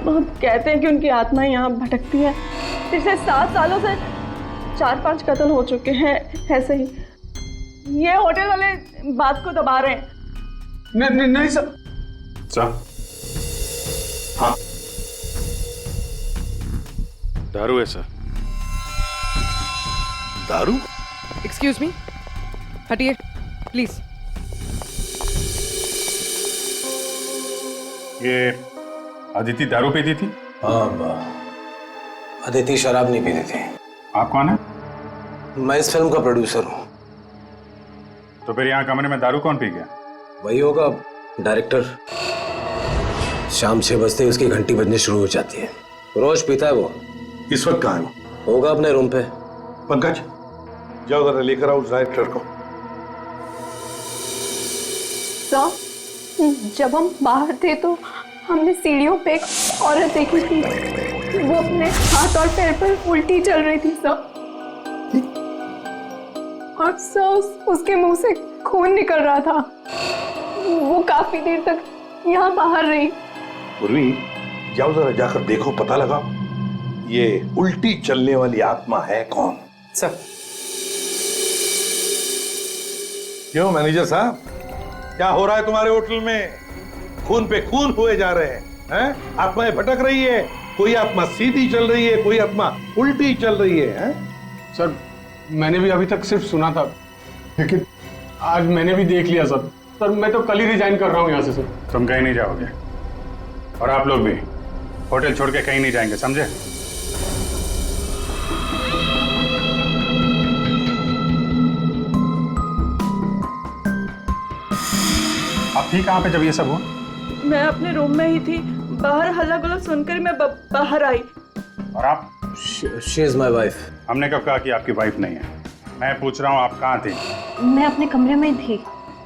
कहते हैं कि उनकी आत्मा यहाँ भटकती है। पिछले 7 सालों से 4-5 कत्ल हो चुके हैं ऐसे ही। ये होटल वाले बात को दबा रहे हैं। नहीं सर। सर हाँ, दारू है सर। दारू? एक्सक्यूज मी, हटिए प्लीज। ये अदिति दारू पीती थी? हाँ, अदिति शराब नहीं पीती थी। आप कौन है? मैं इस फिल्म का प्रोड्यूसर हूँ। तो फिर यहाँ कमरे में दारू कौन पी गया? वही होगा डायरेक्टर। शाम 6 बजते ही उसकी घंटी बजनी शुरू हो जाती है। रोज पीता है वो। इस वक्त कहाँ है? होगा अपने रूम पे। पंकज जाओ जरा लेकर आओ उस डायरेक्टर को। सर जब हम बाहर थे तो हमने सीढ़ियों पे एक औरत देखी थी। वो अपने हाथ और पैर पर उल्टी चल रही थी सर। और सर उसके मुंह से खून निकल रहा था। वो काफी देर तक यहाँ बाहर रही। पूर्वी जाओ जरा जाकर देखो, पता लगाओ ये उल्टी चलने वाली आत्मा है कौन। सर। क्यों मैनेजर साहब, क्या हो रहा है तुम्हारे होटल में? खून पे खून हुए जा रहे हैं? आत्माएं भटक रही है। कोई आत्मा सीधी चल रही है, कोई आत्मा उल्टी चल रही है। सर मैंने भी अभी तक सिर्फ सुना था, लेकिन आज मैंने भी देख लिया सर। सर मैं तो कल ही रिजाइन कर रहा हूँ यहाँ से सर। तुम कहीं नहीं जाओगे और आप लोग भी होटल छोड़ के कहीं नहीं जाएंगे, समझे? आप थी कहाँ पे जब ये सब हुआ? मैं अपने रूम में ही थी, बाहर हल्ला गुल्ला सुनकर मैं बाहर आई। और आप? She is my wife। हमने कब कहा कि आपकी वाइफ नहीं है? मैं पूछ रहा हूँ आप कहाँ थे? मैं अपने कमरे में थी।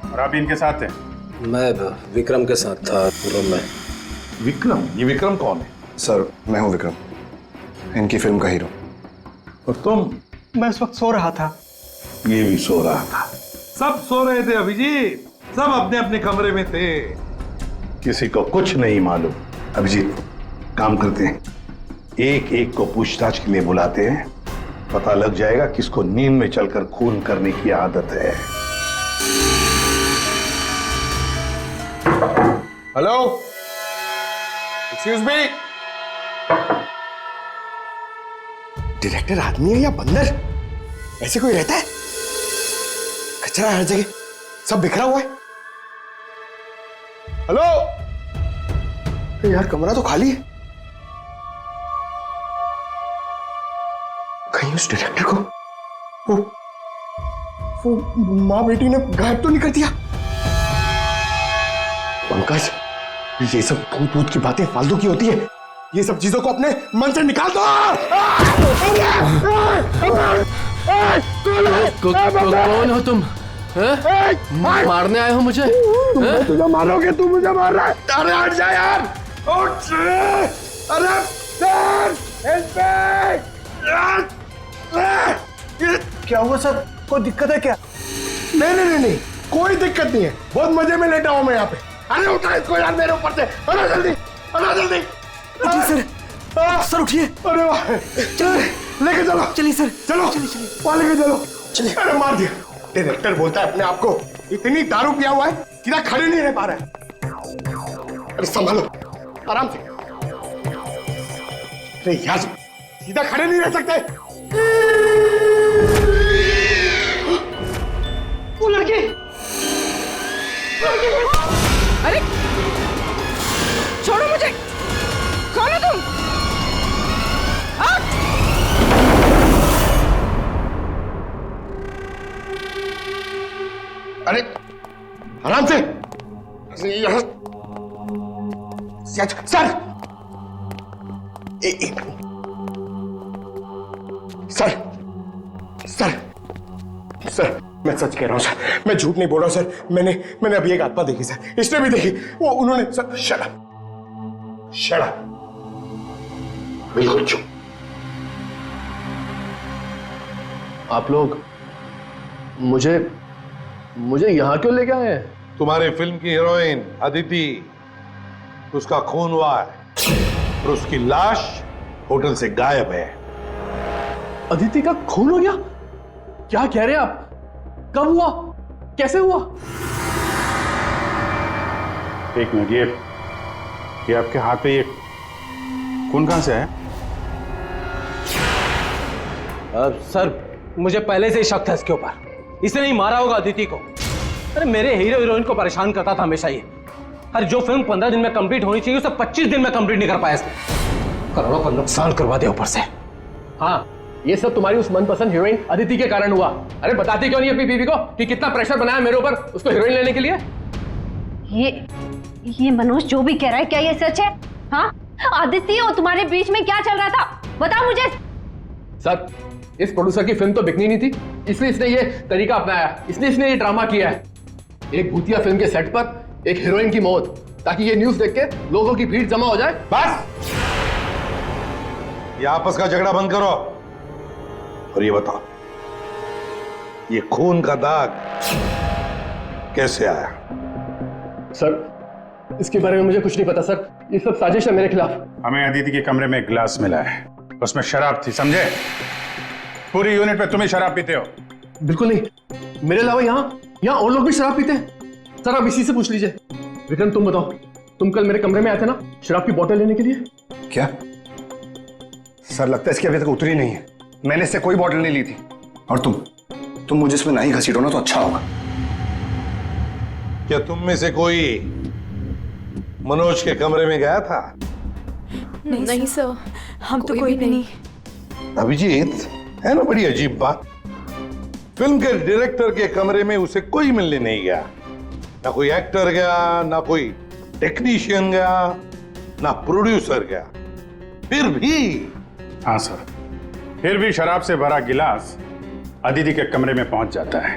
और आप इनके साथ थे? मैं विक्रम के साथ था रूम में। विक्रम? ये विक्रम कौन है? सर मैं हूँ विक्रम, इनकी फिल्म का हीरो। और तुम? मैं इस वक्त सो रहा था। ये भी सो रहा था। सब सो रहे थे अभिजीत, सब अपने अपने कमरे में थे। किसी को कुछ नहीं मालूम। अभिजीत, काम करते हैं, एक एक को पूछताछ के लिए बुलाते हैं, पता लग जाएगा किसको नींद में चलकर खून करने की आदत है। Hello, excuse me. डायरेक्टर आदमी है या बंदर? ऐसे कोई रहता है? कचरा हर जगह, सब बिखरा हुआ है। हेलो यार, कमरा तो खाली है। कहीं उस डायरेक्टर को वो माँ बेटी ने गायब तो नहीं कर दिया? पंकज, ये सब भूत भूत की बातें फालतू की होती है। ये सब चीजों को अपने मन से निकाल दो। कौन हो तुम? मारने आए हो मुझे? तुम तुझे मारोगे, तू मुझे मार रहा है। अरे हट जा यार, उठ। अरे सर, क्या हुआ सर? कोई दिक्कत है क्या? नहीं नहीं नहीं, कोई दिक्कत नहीं है। बहुत मजे में लेटा हूं मैं यहाँ पे। अरे उठा इसको यार मेरे ऊपर से। अरे जल्दी, अरे जल्दी। सर, सर उठिए। अरे वाह, लेके चलो। चलिए सर, चलो वहां लेके चलो। चलिए। अरे मार दिया। डायरेक्टर बोलता है अपने आप को इतनी दारू पिया हुआ है, सीधा खड़े नहीं रह पा रहा है। अरे संभालो, आराम से। अरे यार, सीधा खड़े नहीं रह सकते। वो लड़की। अरे छोड़ो मुझे, कौन हो तुम? अरे आराम से। सर, सर, सर, सर, मैं सच कह रहा हूं सर, मैं झूठ नहीं बोल रहा हूं सर। मैंने अभी एक आत्मा देखी सर, इसने भी देखी। वो उन्होंने sir, shut up, shut up, बिल्कुल चुप। आप लोग मुझे यहाँ क्यों लेके आए हैं? तुम्हारे फिल्म की हीरोइन अदिति, उसका खून हुआ है और उसकी लाश होटल से गायब है। अदिति का खून हो गया? क्या कह रहे हैं आप? कब हुआ? कैसे हुआ? एक मिनट, ये आपके हाथ पे ये खून कहां से है? सर, मुझे पहले से ही शक था इसके ऊपर। इसने नहीं मारा होगा अदिति को। अरे मेरे हीरो हीरोइन को परेशान करता था हमेशा ये। अरे जो फिल्म 15 दिन में कंप्लीट होनी चाहिए उसे 25 दिन में कंप्लीट नहीं कर पाया इसने। करोड़ों का नुकसान करवा दिया ऊपर से। हाँ, ये सब तुम्हारी उस मनपसंद हीरोइन अदिति के कारण हुआ। अरे बताती क्यों नहीं अपनी बीवी को कि कितना प्रेशर बनाया मेरे ऊपर उसको हीरोइन लेने के लिए? ये मनोज जो भी कह रहा है, क्या ये सच है? हाँ, आदित्य और तुम्हारे बीच में क्या चल रहा था? बताओ मुझे। सर, इस प्रोड्यूसर की फिल्म तो बिकनी नहीं थी, इसलिए इसने ये तरीका अपनाया। इसने ये ड्रामा किया है। एक भूतिया फिल्म के सेट पर एक हीरोइन की मौत, ताकि ये न्यूज देख के लोगों की भीड़ जमा हो जाए। बस, ये आपस का झगड़ा बंद करो और ये बताओ, ये खून का दाग कैसे आया? सर, इसके बारे में मुझे कुछ नहीं पता सर। ये सब साजिश है मेरे खिलाफ। हमें अदिति के कमरे में एक गिलास मिला है, उसमें शराब थी, समझे? पूरी यूनिट में तुम ही शराब पीते हो। बिल्कुल नहीं, मेरे अलावा यहाँ और लोग भी शराब पीते हैं। सर, आप इसी से पूछ लीजिए। विक्रम, तुम बताओ, तुम कल मेरे कमरे में आए थे ना शराब की बोतल लेने के लिए? क्या सर, लगता है इसकी अभी तक उतरी नहीं है। मैंने इससे कोई बोतल नहीं ली थी। और तुम मुझे इसमें नहीं घसीटो ना तो अच्छा होगा। क्या तुम में से कोई मनोज के कमरे में गया था? नहीं सर, हम तो कोई भी नहीं। अभिजीत, है ना बड़ी अजीब बात। फिल्म के डायरेक्टर के कमरे में उसे कोई मिलने नहीं गया। ना कोई एक्टर गया, ना कोई टेक्नीशियन गया, ना प्रोड्यूसर गया। फिर भी हाँ सर, फिर भी शराब से भरा गिलास अदिति के कमरे में पहुंच जाता है।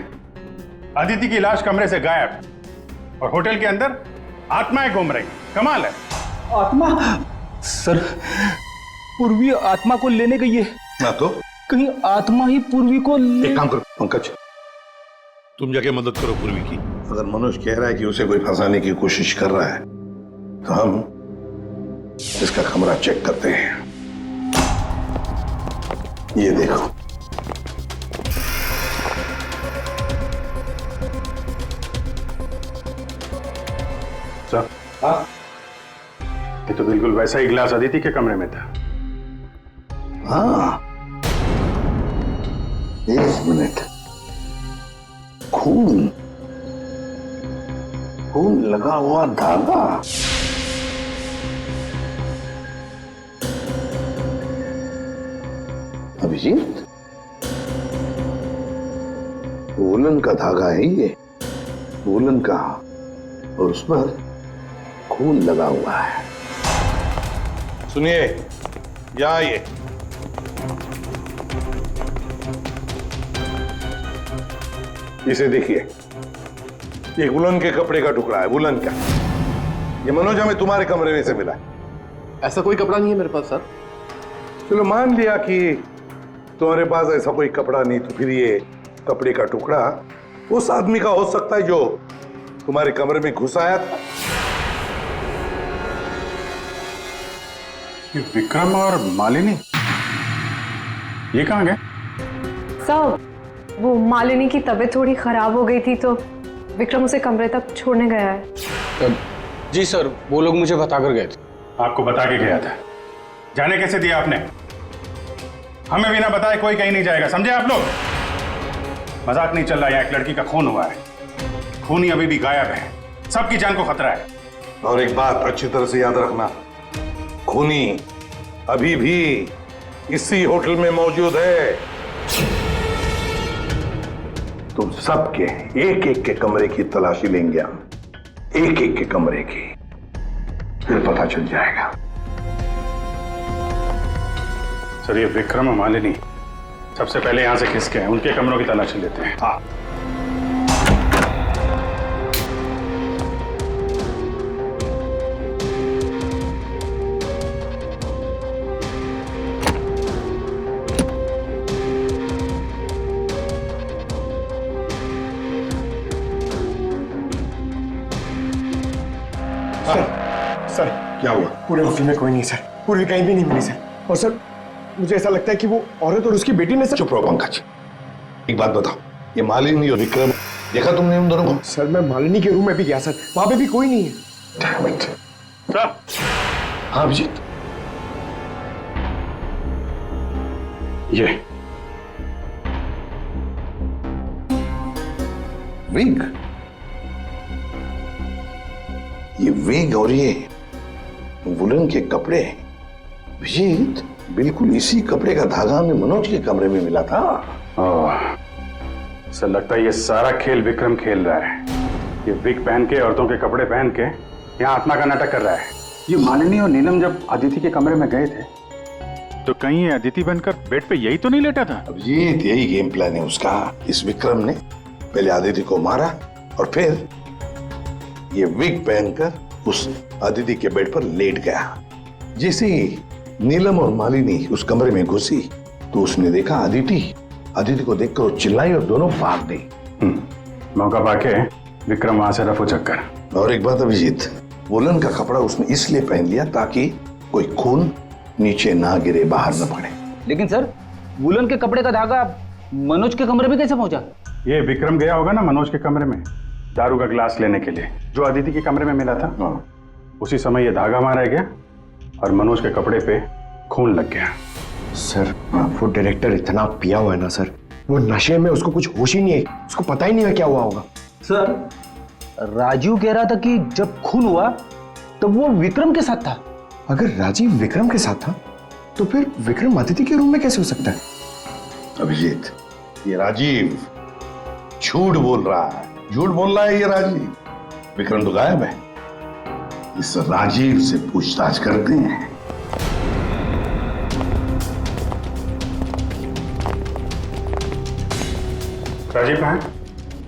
अदिति की लाश कमरे से गायब और होटल के अंदर आत्माएं घूम रही। कमाल है। आत्मा? सर, पूर्वी आत्मा को लेने गई है। ना तो कहीं आत्मा ही पूर्वी को एक काम करो पंकज, तुम जाके मदद करो पूर्वी की। अगर मनोज कह रहा है कि उसे कोई फंसाने की कोशिश कर रहा है तो हम इसका कमरा चेक करते हैं। ये देखो, सर। हाँ, ये तो बिल्कुल वैसा ही गिलास अदिति के कमरे में था। हाँ, एक मिनट, खून लगा हुआ धागा। अभिजीत, वूलन का धागा है ये, वूलन का, और उस पर खून लगा हुआ है। सुनिए, यहाँ आइए। इसे देखिए, ये वुलन के कपड़े का टुकड़ा है, वुलन का। ये मनोज हमें तुम्हारे कमरे में से मिला है। ऐसा कोई कपड़ा नहीं है मेरे पास सर। चलो मान लिया कि तुम्हारे पास ऐसा कोई कपड़ा नहीं, तो फिर ये कपड़े का टुकड़ा उस आदमी का हो सकता है जो तुम्हारे कमरे में घुस आया था। ये विक्रम और मालिनी ये कहाँ गए? सर, वो मालिनी की तबीयत थोड़ी खराब हो गई थी तो विक्रम उसे कमरे तक छोड़ने गया है। जी सर, वो लोग मुझे बताकर गए थे। आपको बता के गया था? जाने कैसे दिया आपने? हमें बिना बताए कोई कहीं नहीं जाएगा, समझे आप लोग? मजाक नहीं चल रहा है, एक लड़की का खून हुआ है, खूनी अभी भी गायब है, सबकी जान को खतरा है। और एक बात अच्छी तरह से याद रखना, खूनी अभी भी इसी होटल में मौजूद है। तुम सबके एक एक के कमरे की तलाशी लेंगे हम, एक एक के कमरे की, फिर पता चल जाएगा। सर, ये विक्रम और मालिनी सबसे पहले यहां से खिसके हैं, उनके कमरों की तलाशी लेते हैं। हाँ। सर, क्या हुआ? पूरे होटल में कोई नहीं सर, पूर्वी कहीं भी नहीं मिली सर। और सर, मुझे ऐसा लगता है कि वो औरत और उसकी बेटी ने सर। चुप रहो पंकज, एक बात बताओ, ये मालिनी और विक्रम देखा तुमने उन दोनों को? सर, मैं मालिनी के रूम में भी गया सर, वहां पे भी कोई नहीं है। सर। हाँ अभिजीत, ये विग, ये विग और ये वुलन के कपड़े, अभिजीत बिल्कुल इसी कपड़े का धागा हमें मनोज के कमरे में मिला था। सर, लगता है ये सारा खेल विक्रम खेल रहा है। ये विग पहन के, औरतों के कपड़े पहन के यहाँ आत्मा का नाटक कर रहा है। ये मालिनी और नीलम जब अदिति के कमरे में गए थे तो कहीं ये अदिति बनकर बेड पे यही तो नहीं लेटा था? अभिजीत, यही गेम प्लान है उसका। इस विक्रम ने पहले अदिति को मारा और फिर ये विग पहनकर उस अदिति के बेड पर लेट गया। जैसे ही नीलम और मालिनी उस कमरे में घुसी तो उसने देखा अदिति को देखकर वो चिल्लाई और दोनों भाग गई। मौका पाके विक्रम वहां से रफू चक्कर। और एक बात अभिजीत, वुलन का कपड़ा उसने इसलिए पहन लिया ताकि कोई खून नीचे ना गिरे, बाहर न पड़े। लेकिन सर, वुलन के कपड़े का धागा मनोज के कमरे में कैसे पहुंचा? ये विक्रम गया होगा ना मनोज के कमरे में दारू का गिलास लेने के लिए, जो अदिति के कमरे में मिला था। उसी समय ये धागा मारा गया और मनोज के कपड़े पे खून लग गया। सर, वो डायरेक्टर इतना पिया हुआ है ना सर, वो नशे में उसको कुछ होश ही नहीं है, उसको पता ही नहीं है क्या हुआ होगा। सर, राजीव कह रहा था कि जब खून हुआ तब वो विक्रम के साथ था। अगर राजीव विक्रम के साथ था तो फिर विक्रम अदिति के रूम में कैसे हो सकता है? अभिजीत, ये राजीव झूठ बोल रहा है, झूठ बोल रहा है ये राजीव। विक्रम तो गायब है। इस राजीव से पूछताछ करते हैं। राजीव कहाँ है?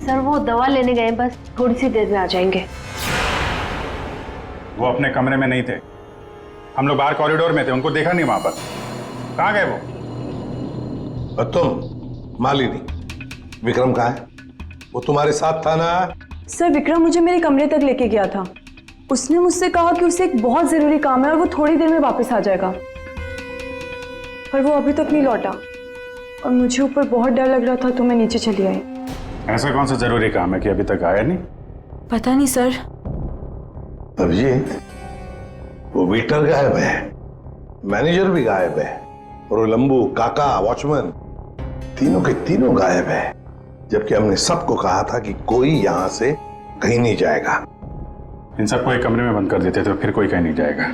सर, वो दवा लेने गए, बस थोड़ी सी देर में आ जाएंगे। वो अपने कमरे में नहीं थे, हम लोग बाहर कॉरिडोर में थे, उनको देखा नहीं वहां पर। कहाँ गए वो? और तुम मालिनी, विक्रम कहाँ है? वो तुम्हारे साथ था ना? सर विक्रम मुझे मेरे कमरे तक लेके गया था। उसने मुझसे कहा कि उसे एक बहुत जरूरी काम है और वो थोड़ी देर में वापस आ जाएगा, पर वो अभी तक नहीं लौटा और मुझे ऊपर बहुत डर लग रहा था तो मैं नीचे चली आई। ऐसा कौन सा जरूरी काम है कि अभी तक आया नहीं? पता नहीं सर। अभिजीत, वो वेटर गायब है, मैनेजर भी गायब है, और वो लंबू, काका, वॉचमैन, तीनों के तीनों गायब है, जबकि हमने सबको कहा था कि कोई यहां से कहीं नहीं जाएगा। इन सबको एक कमरे में बंद कर देते तो फिर कोई कहीं नहीं जाएगा।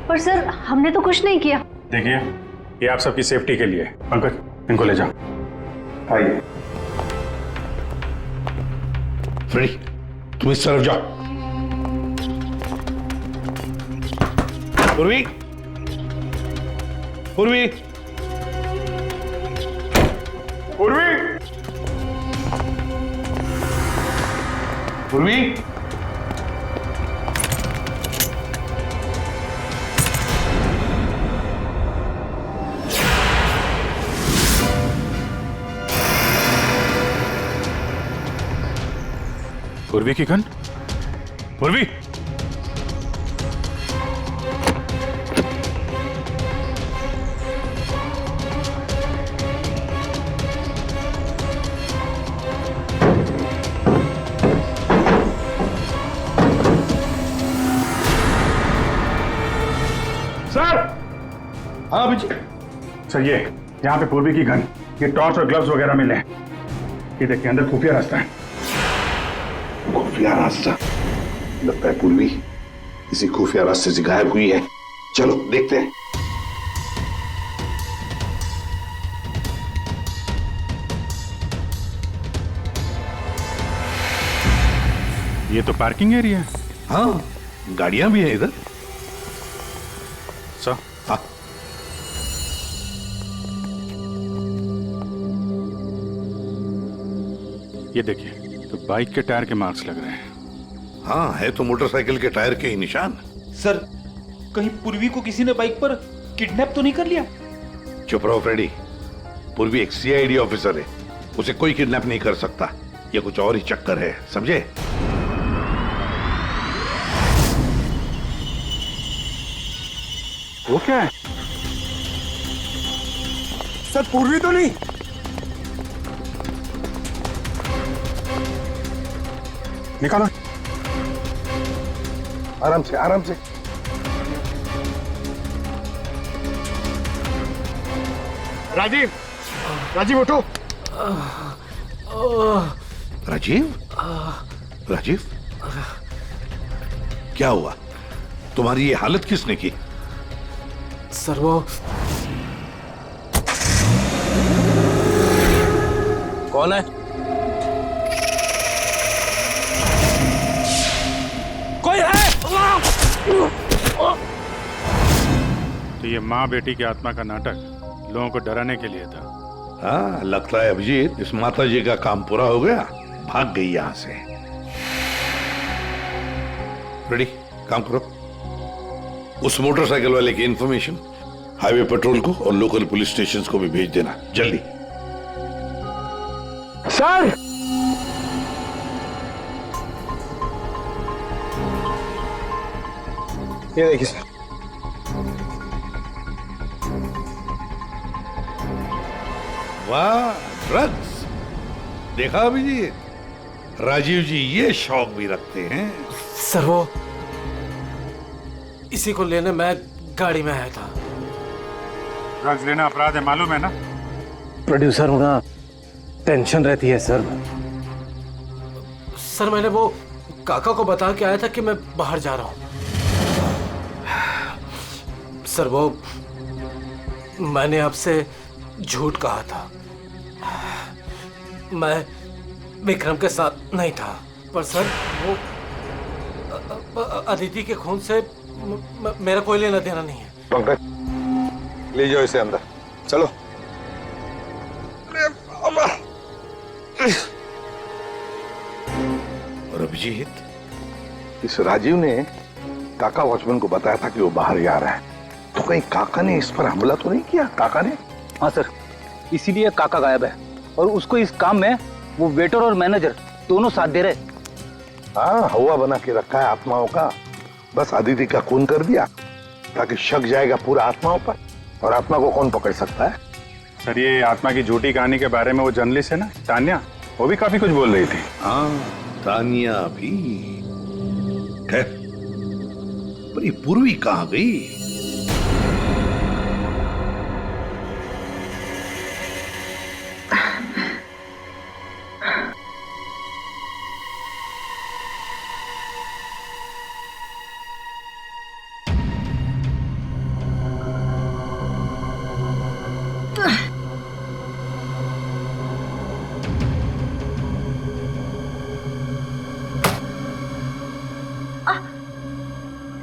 पर सर हमने तो कुछ नहीं किया। देखिए, ये आप सबकी सेफ्टी के लिए। पंकज, इनको ले जाओ। आइए। फ्रेडी, तुम इस तरफ जाओ। पूर्वी, पूर्वी, पूर्वी, पूर्वी, पूर्वी की गन? पूर्वी! सर! हाँ अभिजीत। सर, ये यहाँ पे पूर्वी की गन, ये टॉर्च और ग्लव्स वगैरह मिले हैं। ये देखिए, अंदर खुफिया रास्ता है। खुफिया रास्ता? लगता है पूर्वी किसी खुफिया रास्ते से गायब हुई है। चलो देखते हैं। ये तो पार्किंग एरिया है। हाँ, गाड़ियां भी हैं इधर। सर, हाँ। ये देखिए, तो बाइक के टायर के मार्क्स लग रहे हैं। हाँ, है तो मोटरसाइकिल के टायर के ही निशान। सर, कहीं पूर्वी को किसी ने बाइक पर किडनैप तो नहीं कर लिया? चुप रहो फ्रेडी। पूर्वी एक सीआईडी ऑफिसर है, उसे कोई किडनैप नहीं कर सकता। ये कुछ और ही चक्कर है, समझे? वो क्या है? सर, पूर्वी तो नहीं? निकालो। आराम से, आराम से। राजीव, राजीव उठो। राजीव? राजीव? क्या हुआ? तुम्हारी ये हालत किसने की? सर, वो कौन है? कोई है? तो ये माँ बेटी की आत्मा का नाटक लोगों को डराने के लिए था। हाँ, लगता है अभिजीत इस माता जी का काम पूरा हो गया, भाग गई यहां से। रेडी, काम करो। उस मोटरसाइकिल वाले की इंफॉर्मेशन हाईवे पेट्रोल को और लोकल पुलिस स्टेशंस को भी भेज देना, जल्दी। सर! ये देखिए सर। वाह, ड्रग्स! देखा अभिजीत, राजीव जी ये शौक भी रखते हैं। सर, वो इसी को लेने मैं गाड़ी में आया था। ड्रग्स लेना अपराध है, मालूम है ना? प्रोड्यूसर होना टेंशन रहती है सर। सर, मैंने वो काका को बता के आया था कि मैं बाहर जा रहा हूं। सर, वो मैंने आपसे झूठ कहा था। मैं विक्रम के साथ नहीं था, पर सर वो अदिति के खून से मेरा कोई लेना देना नहीं है। पंकज, ले जाओ इसे अंदर, चलो। और अभिजीत, इस राजीव ने काका वॉचमैन को बताया था कि वो बाहर जा रहा है, तो कहीं काका ने इस पर हमला तो नहीं किया? काका ने? हाँ सर, इसीलिए काका गायब है और उसको इस काम में वो वेटर और मैनेजर दोनों साथ दे रहे। हाँ, हवा बना के रखा है आत्माओं का। बस आदिति का खून कर दिया ताकि शक जाएगा पूरा आत्माओं पर, और आत्मा को कौन पकड़ सकता है। सर ये आत्मा की झूठी कहानी के बारे में वो जर्नलिस्ट है ना तान्या, वो भी काफी कुछ बोल रही थी। हाँ, तानिया भी। खैर, पर ये पूर्वी कहाँ गई?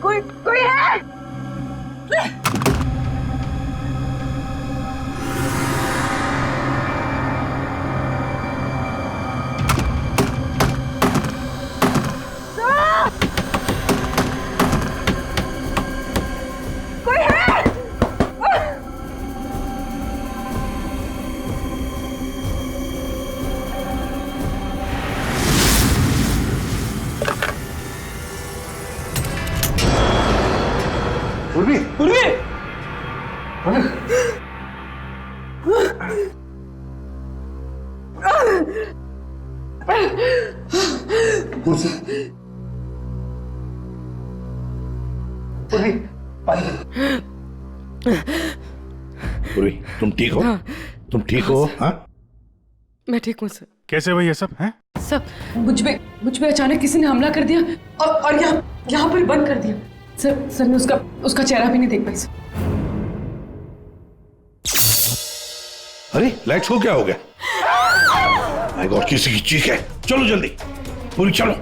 कोई है? कोई है? पूर्वी, पूर्वी! पूर्वी, पूर्वी, तुम ठीक हो? तुम ठीक हो? हाँ? मैं ठीक हूँ सर। कैसे हुआ ये सब है? सब मुझ पे अचानक किसी ने हमला कर दिया और यहाँ पर बंद कर दिया। सर मैं उसका चेहरा भी नहीं देख पाई सर। अरे लाइट्स को क्या हो गया? माय गॉड, किसी की चीख है। चलो जल्दी, पूरी चलो।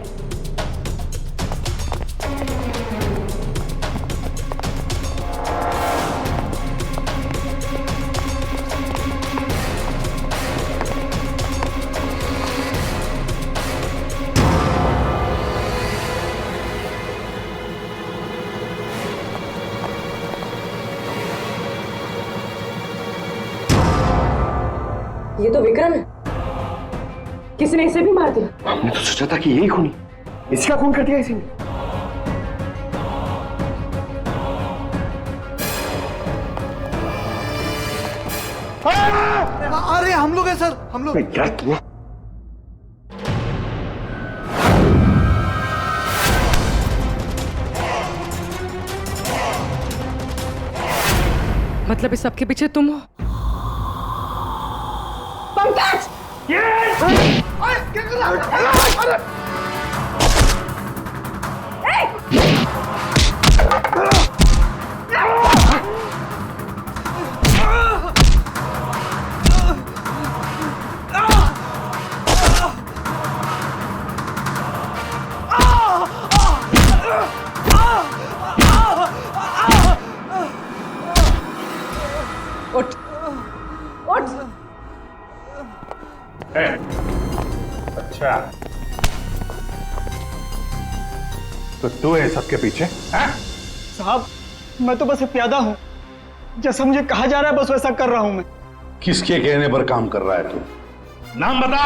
ये तो विक्रम है। किसी ने इसे भी मार दिया। हमने तो सोचा था कि यही खूनी, इसका खून कर दिया इसी ने। अरे हम लोग हैं सर, हम लोग। क्या किया? मतलब इस सबके पीछे तुम हो? पंकज! क्या कर रहा है? उठ! उठ! अच्छा, तो तू है सबके पीछे? साहब, मैं तो बस एक प्यादा हूँ। जैसा मुझे कहा जा रहा है बस वैसा कर रहा हूँ मैं। किसके कहने पर काम कर रहा है तू? नाम बता।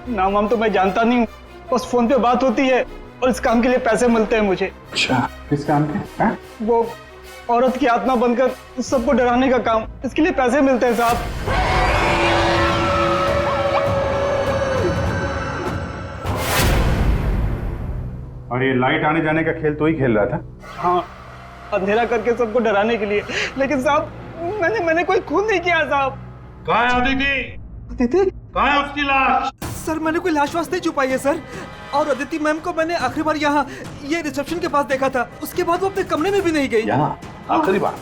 नाम तो मैं जानता नहीं हूँ, बस फोन पे बात होती है और इस काम के लिए पैसे मिलते हैं मुझे। अच्छा, किस काम के? वो औरत की आत्मा बनकर सबको डराने का काम, इसके लिए पैसे मिलते हैं साहब। और ये लाइट आने जाने का खेल तो ही खेल रहा था? हाँ, अंधेरा करके सबको डराने के लिए। लेकिन साहब मैंने कोई खून नहीं किया साहब। कहाँ है अदिति? अदिति? कहाँ है उसकी लाश? सर मैंने कोई लाश वाश नहीं छुपाई है सर। और अदिति मैम को मैंने आखिरी बार यहाँ ये रिसेप्शन के पास देखा था। उसके बाद वो अपने कमरे में भी नहीं गई। यहाँ आखिरी बार?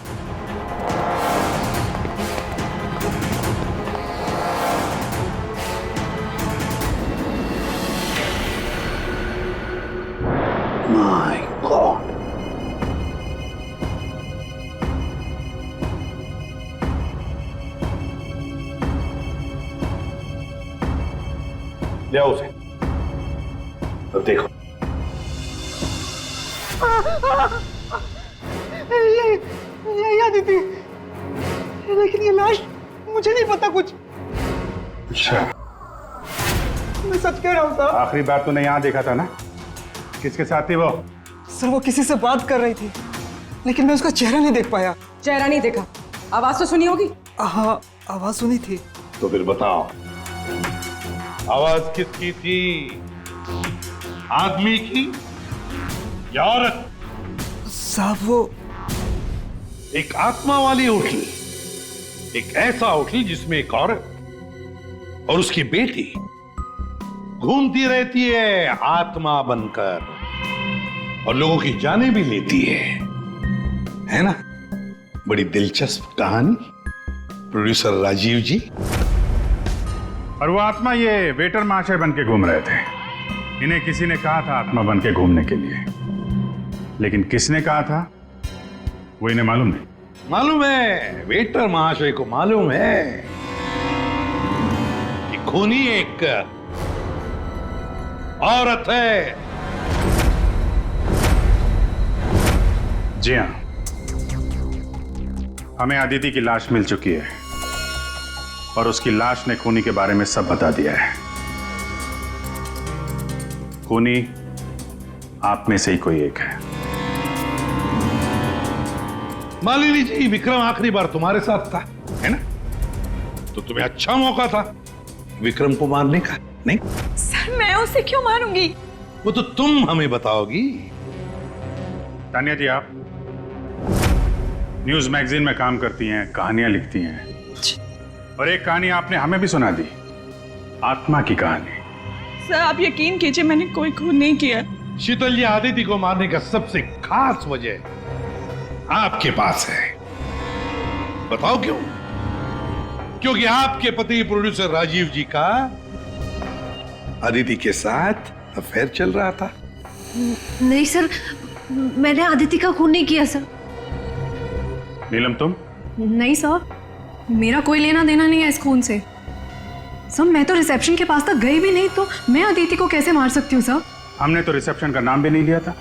My God. ले आओ उसे। तो देखो। ये अदिति, लेकिन ये लाश मुझे नहीं पता कुछ। अच्छा, मैं सच कह रहा हूँ साहब। आखिरी बार तूने यहाँ देखा था ना? किसके साथ थी वो? सर वो किसी से बात कर रही थी, लेकिन मैं उसका चेहरा नहीं देख पाया। चेहरा नहीं देखा, आवाज तो सुनी होगी। हाँ, आवाज सुनी थी। तो फिर बताओ, आवाज किसकी थी? आदमी की या औरत? साहब वो एक आत्मा वाली होटल, एक ऐसा होटल जिसमें एक औरत और उसकी बेटी घूमती रहती है आत्मा बनकर और लोगों की जानें भी लेती है ना? बड़ी दिलचस्प कहानी, प्रोड्यूसर राजीव जी। और वो आत्मा ये वेटर महाशय बन के घूम रहे थे। इन्हें किसी ने कहा था आत्मा बन के घूमने के लिए, लेकिन किसने कहा था वो इन्हें मालूम नहीं। मालूम है, वेटर महाशय को मालूम है कि खूनी एक औरत है। जी हाँ, हमें अदिति की लाश मिल चुकी है और उसकी लाश ने खूनी के बारे में सब बता दिया है। खूनी आप में से ही कोई एक है। मालिनी जी, विक्रम आखिरी बार तुम्हारे साथ था, है ना? तो तुम्हें अच्छा मौका था विक्रम को मारने का, नहीं? सर मैं उसे क्यों मारूंगी? वो तो तुम हमें बताओगी। तानिया जी, आप न्यूज मैगजीन में काम करती हैं, कहानियां लिखती हैं, और एक कहानी आपने हमें भी सुना दी, आत्मा की कहानी। सर आप यकीन कीजिए, मैंने कोई खून नहीं किया। शीतल जी, आदिति को मारने का सबसे खास वजह आपके पास है। बताओ क्यों? क्योंकि आपके पति प्रोड्यूसर राजीव जी का अदिति के साथ अफेयर चल रहा था। नहीं सर, मैंने अदिति का खून नहीं किया सर। नीलम तुम? नहीं सर, मेरा कोई लेना देना नहीं है इस खून से। सर मैं तो रिसेप्शन के पास तक गई भी नहीं, तो मैं अदिति को कैसे मार सकती हूँ सर? हमने तो रिसेप्शन का नाम भी नहीं लिया था।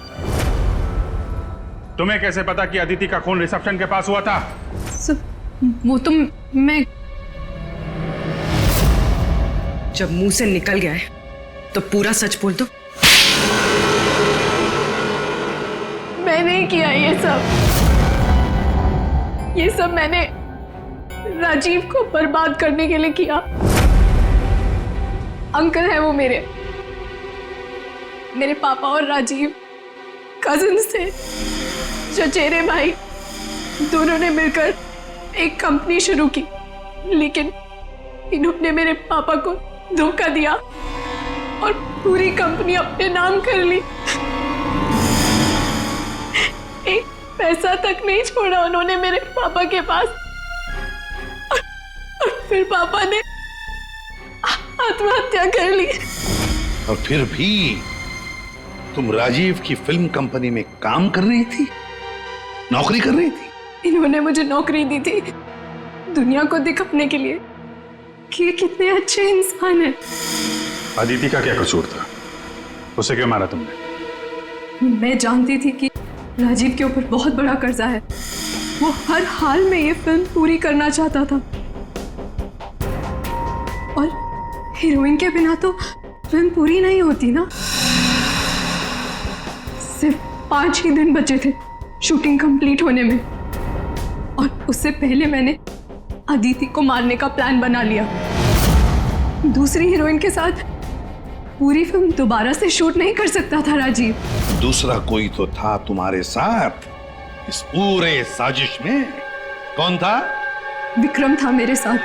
तुम्हें कैसे पता कि अदिति का खून रिसेप्शन के पास हुआ था? सर वो तो मैं जब मुंह से निकल गया है तो पूरा सच बोल दो। मैं नहीं किया ये सब मैंने राजीव को बर्बाद करने के लिए किया। अंकल है वो मेरे पापा और राजीव कजिन्स थे, चचेरे भाई। दोनों ने मिलकर एक कंपनी शुरू की, लेकिन इन्होंने मेरे पापा को धोखा दिया और पूरी कंपनी अपने नाम कर ली। एक पैसा तक नहीं छोड़ा उन्होंने मेरे पापा के पास। और फिर पापा ने आत्महत्या कर ली। और फिर भी तुम राजीव की फिल्म कंपनी में काम कर रही थी, नौकरी कर रही थी। इन्होंने मुझे नौकरी दी थी दुनिया को दिखाने के लिए कि ये कितने अच्छे इंसान हैं। अदिति का क्या कसूर था? उसे क्यों मारा तुमने? मैं जानती थी कि राजीव के ऊपर बहुत बड़ा कर्जा है। वो हर हाल में ये फिल्म पूरी करना चाहता था, और हीरोइन के बिना तो फिल्म पूरी नहीं होती ना। सिर्फ 5 ही दिन बचे थे शूटिंग कंप्लीट होने में, और उससे पहले मैंने अदिति को मारने का प्लान बना लिया। दूसरी हीरोइन के साथ पूरी फिल्म दोबारा से शूट नहीं कर सकता था राजीव। दूसरा कोई तो था तुम्हारे साथ इस पूरे साजिश में। कौन था? विक्रम था मेरे साथ।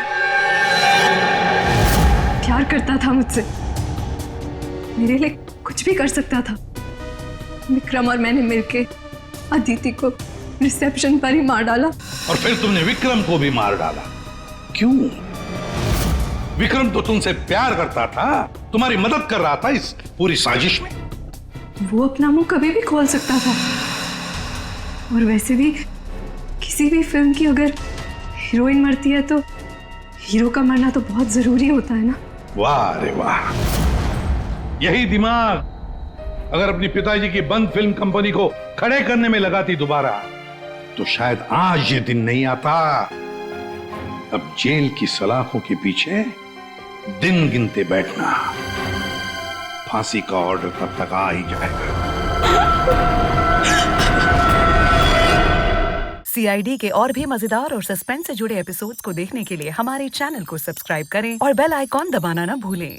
प्यार करता था मुझसे, मेरे लिए कुछ भी कर सकता था। विक्रम और मैंने मिलके अदिति को रिसेप्शन पर ही मार डाला। और फिर तुमने विक्रम को भी मार डाला। क्यों? विक्रम तो तुमसे प्यार करता था, तुम्हारी मदद कर रहा था इस पूरी साजिश में। वो अपना मुंह कभी भी खोल सकता था, और वैसे भी किसी भी फिल्म की अगर हीरोइन मरती है तो हीरो का मरना तो बहुत जरूरी होता है ना। वाह रे वाह, यही दिमाग अगर अपनी पिताजी की बंद फिल्म कंपनी को खड़े करने में लगाती दोबारा, तो शायद आज ये दिन नहीं आता। अब जेल की सलाखों के पीछे दिन गिनते बैठना। फांसी का ऑर्डर तब तक आ ही जाएगा। CID के और भी मजेदार और सस्पेंस से जुड़े एपिसोड्स को देखने के लिए हमारे चैनल को सब्सक्राइब करें और बेल आइकॉन दबाना ना भूलें।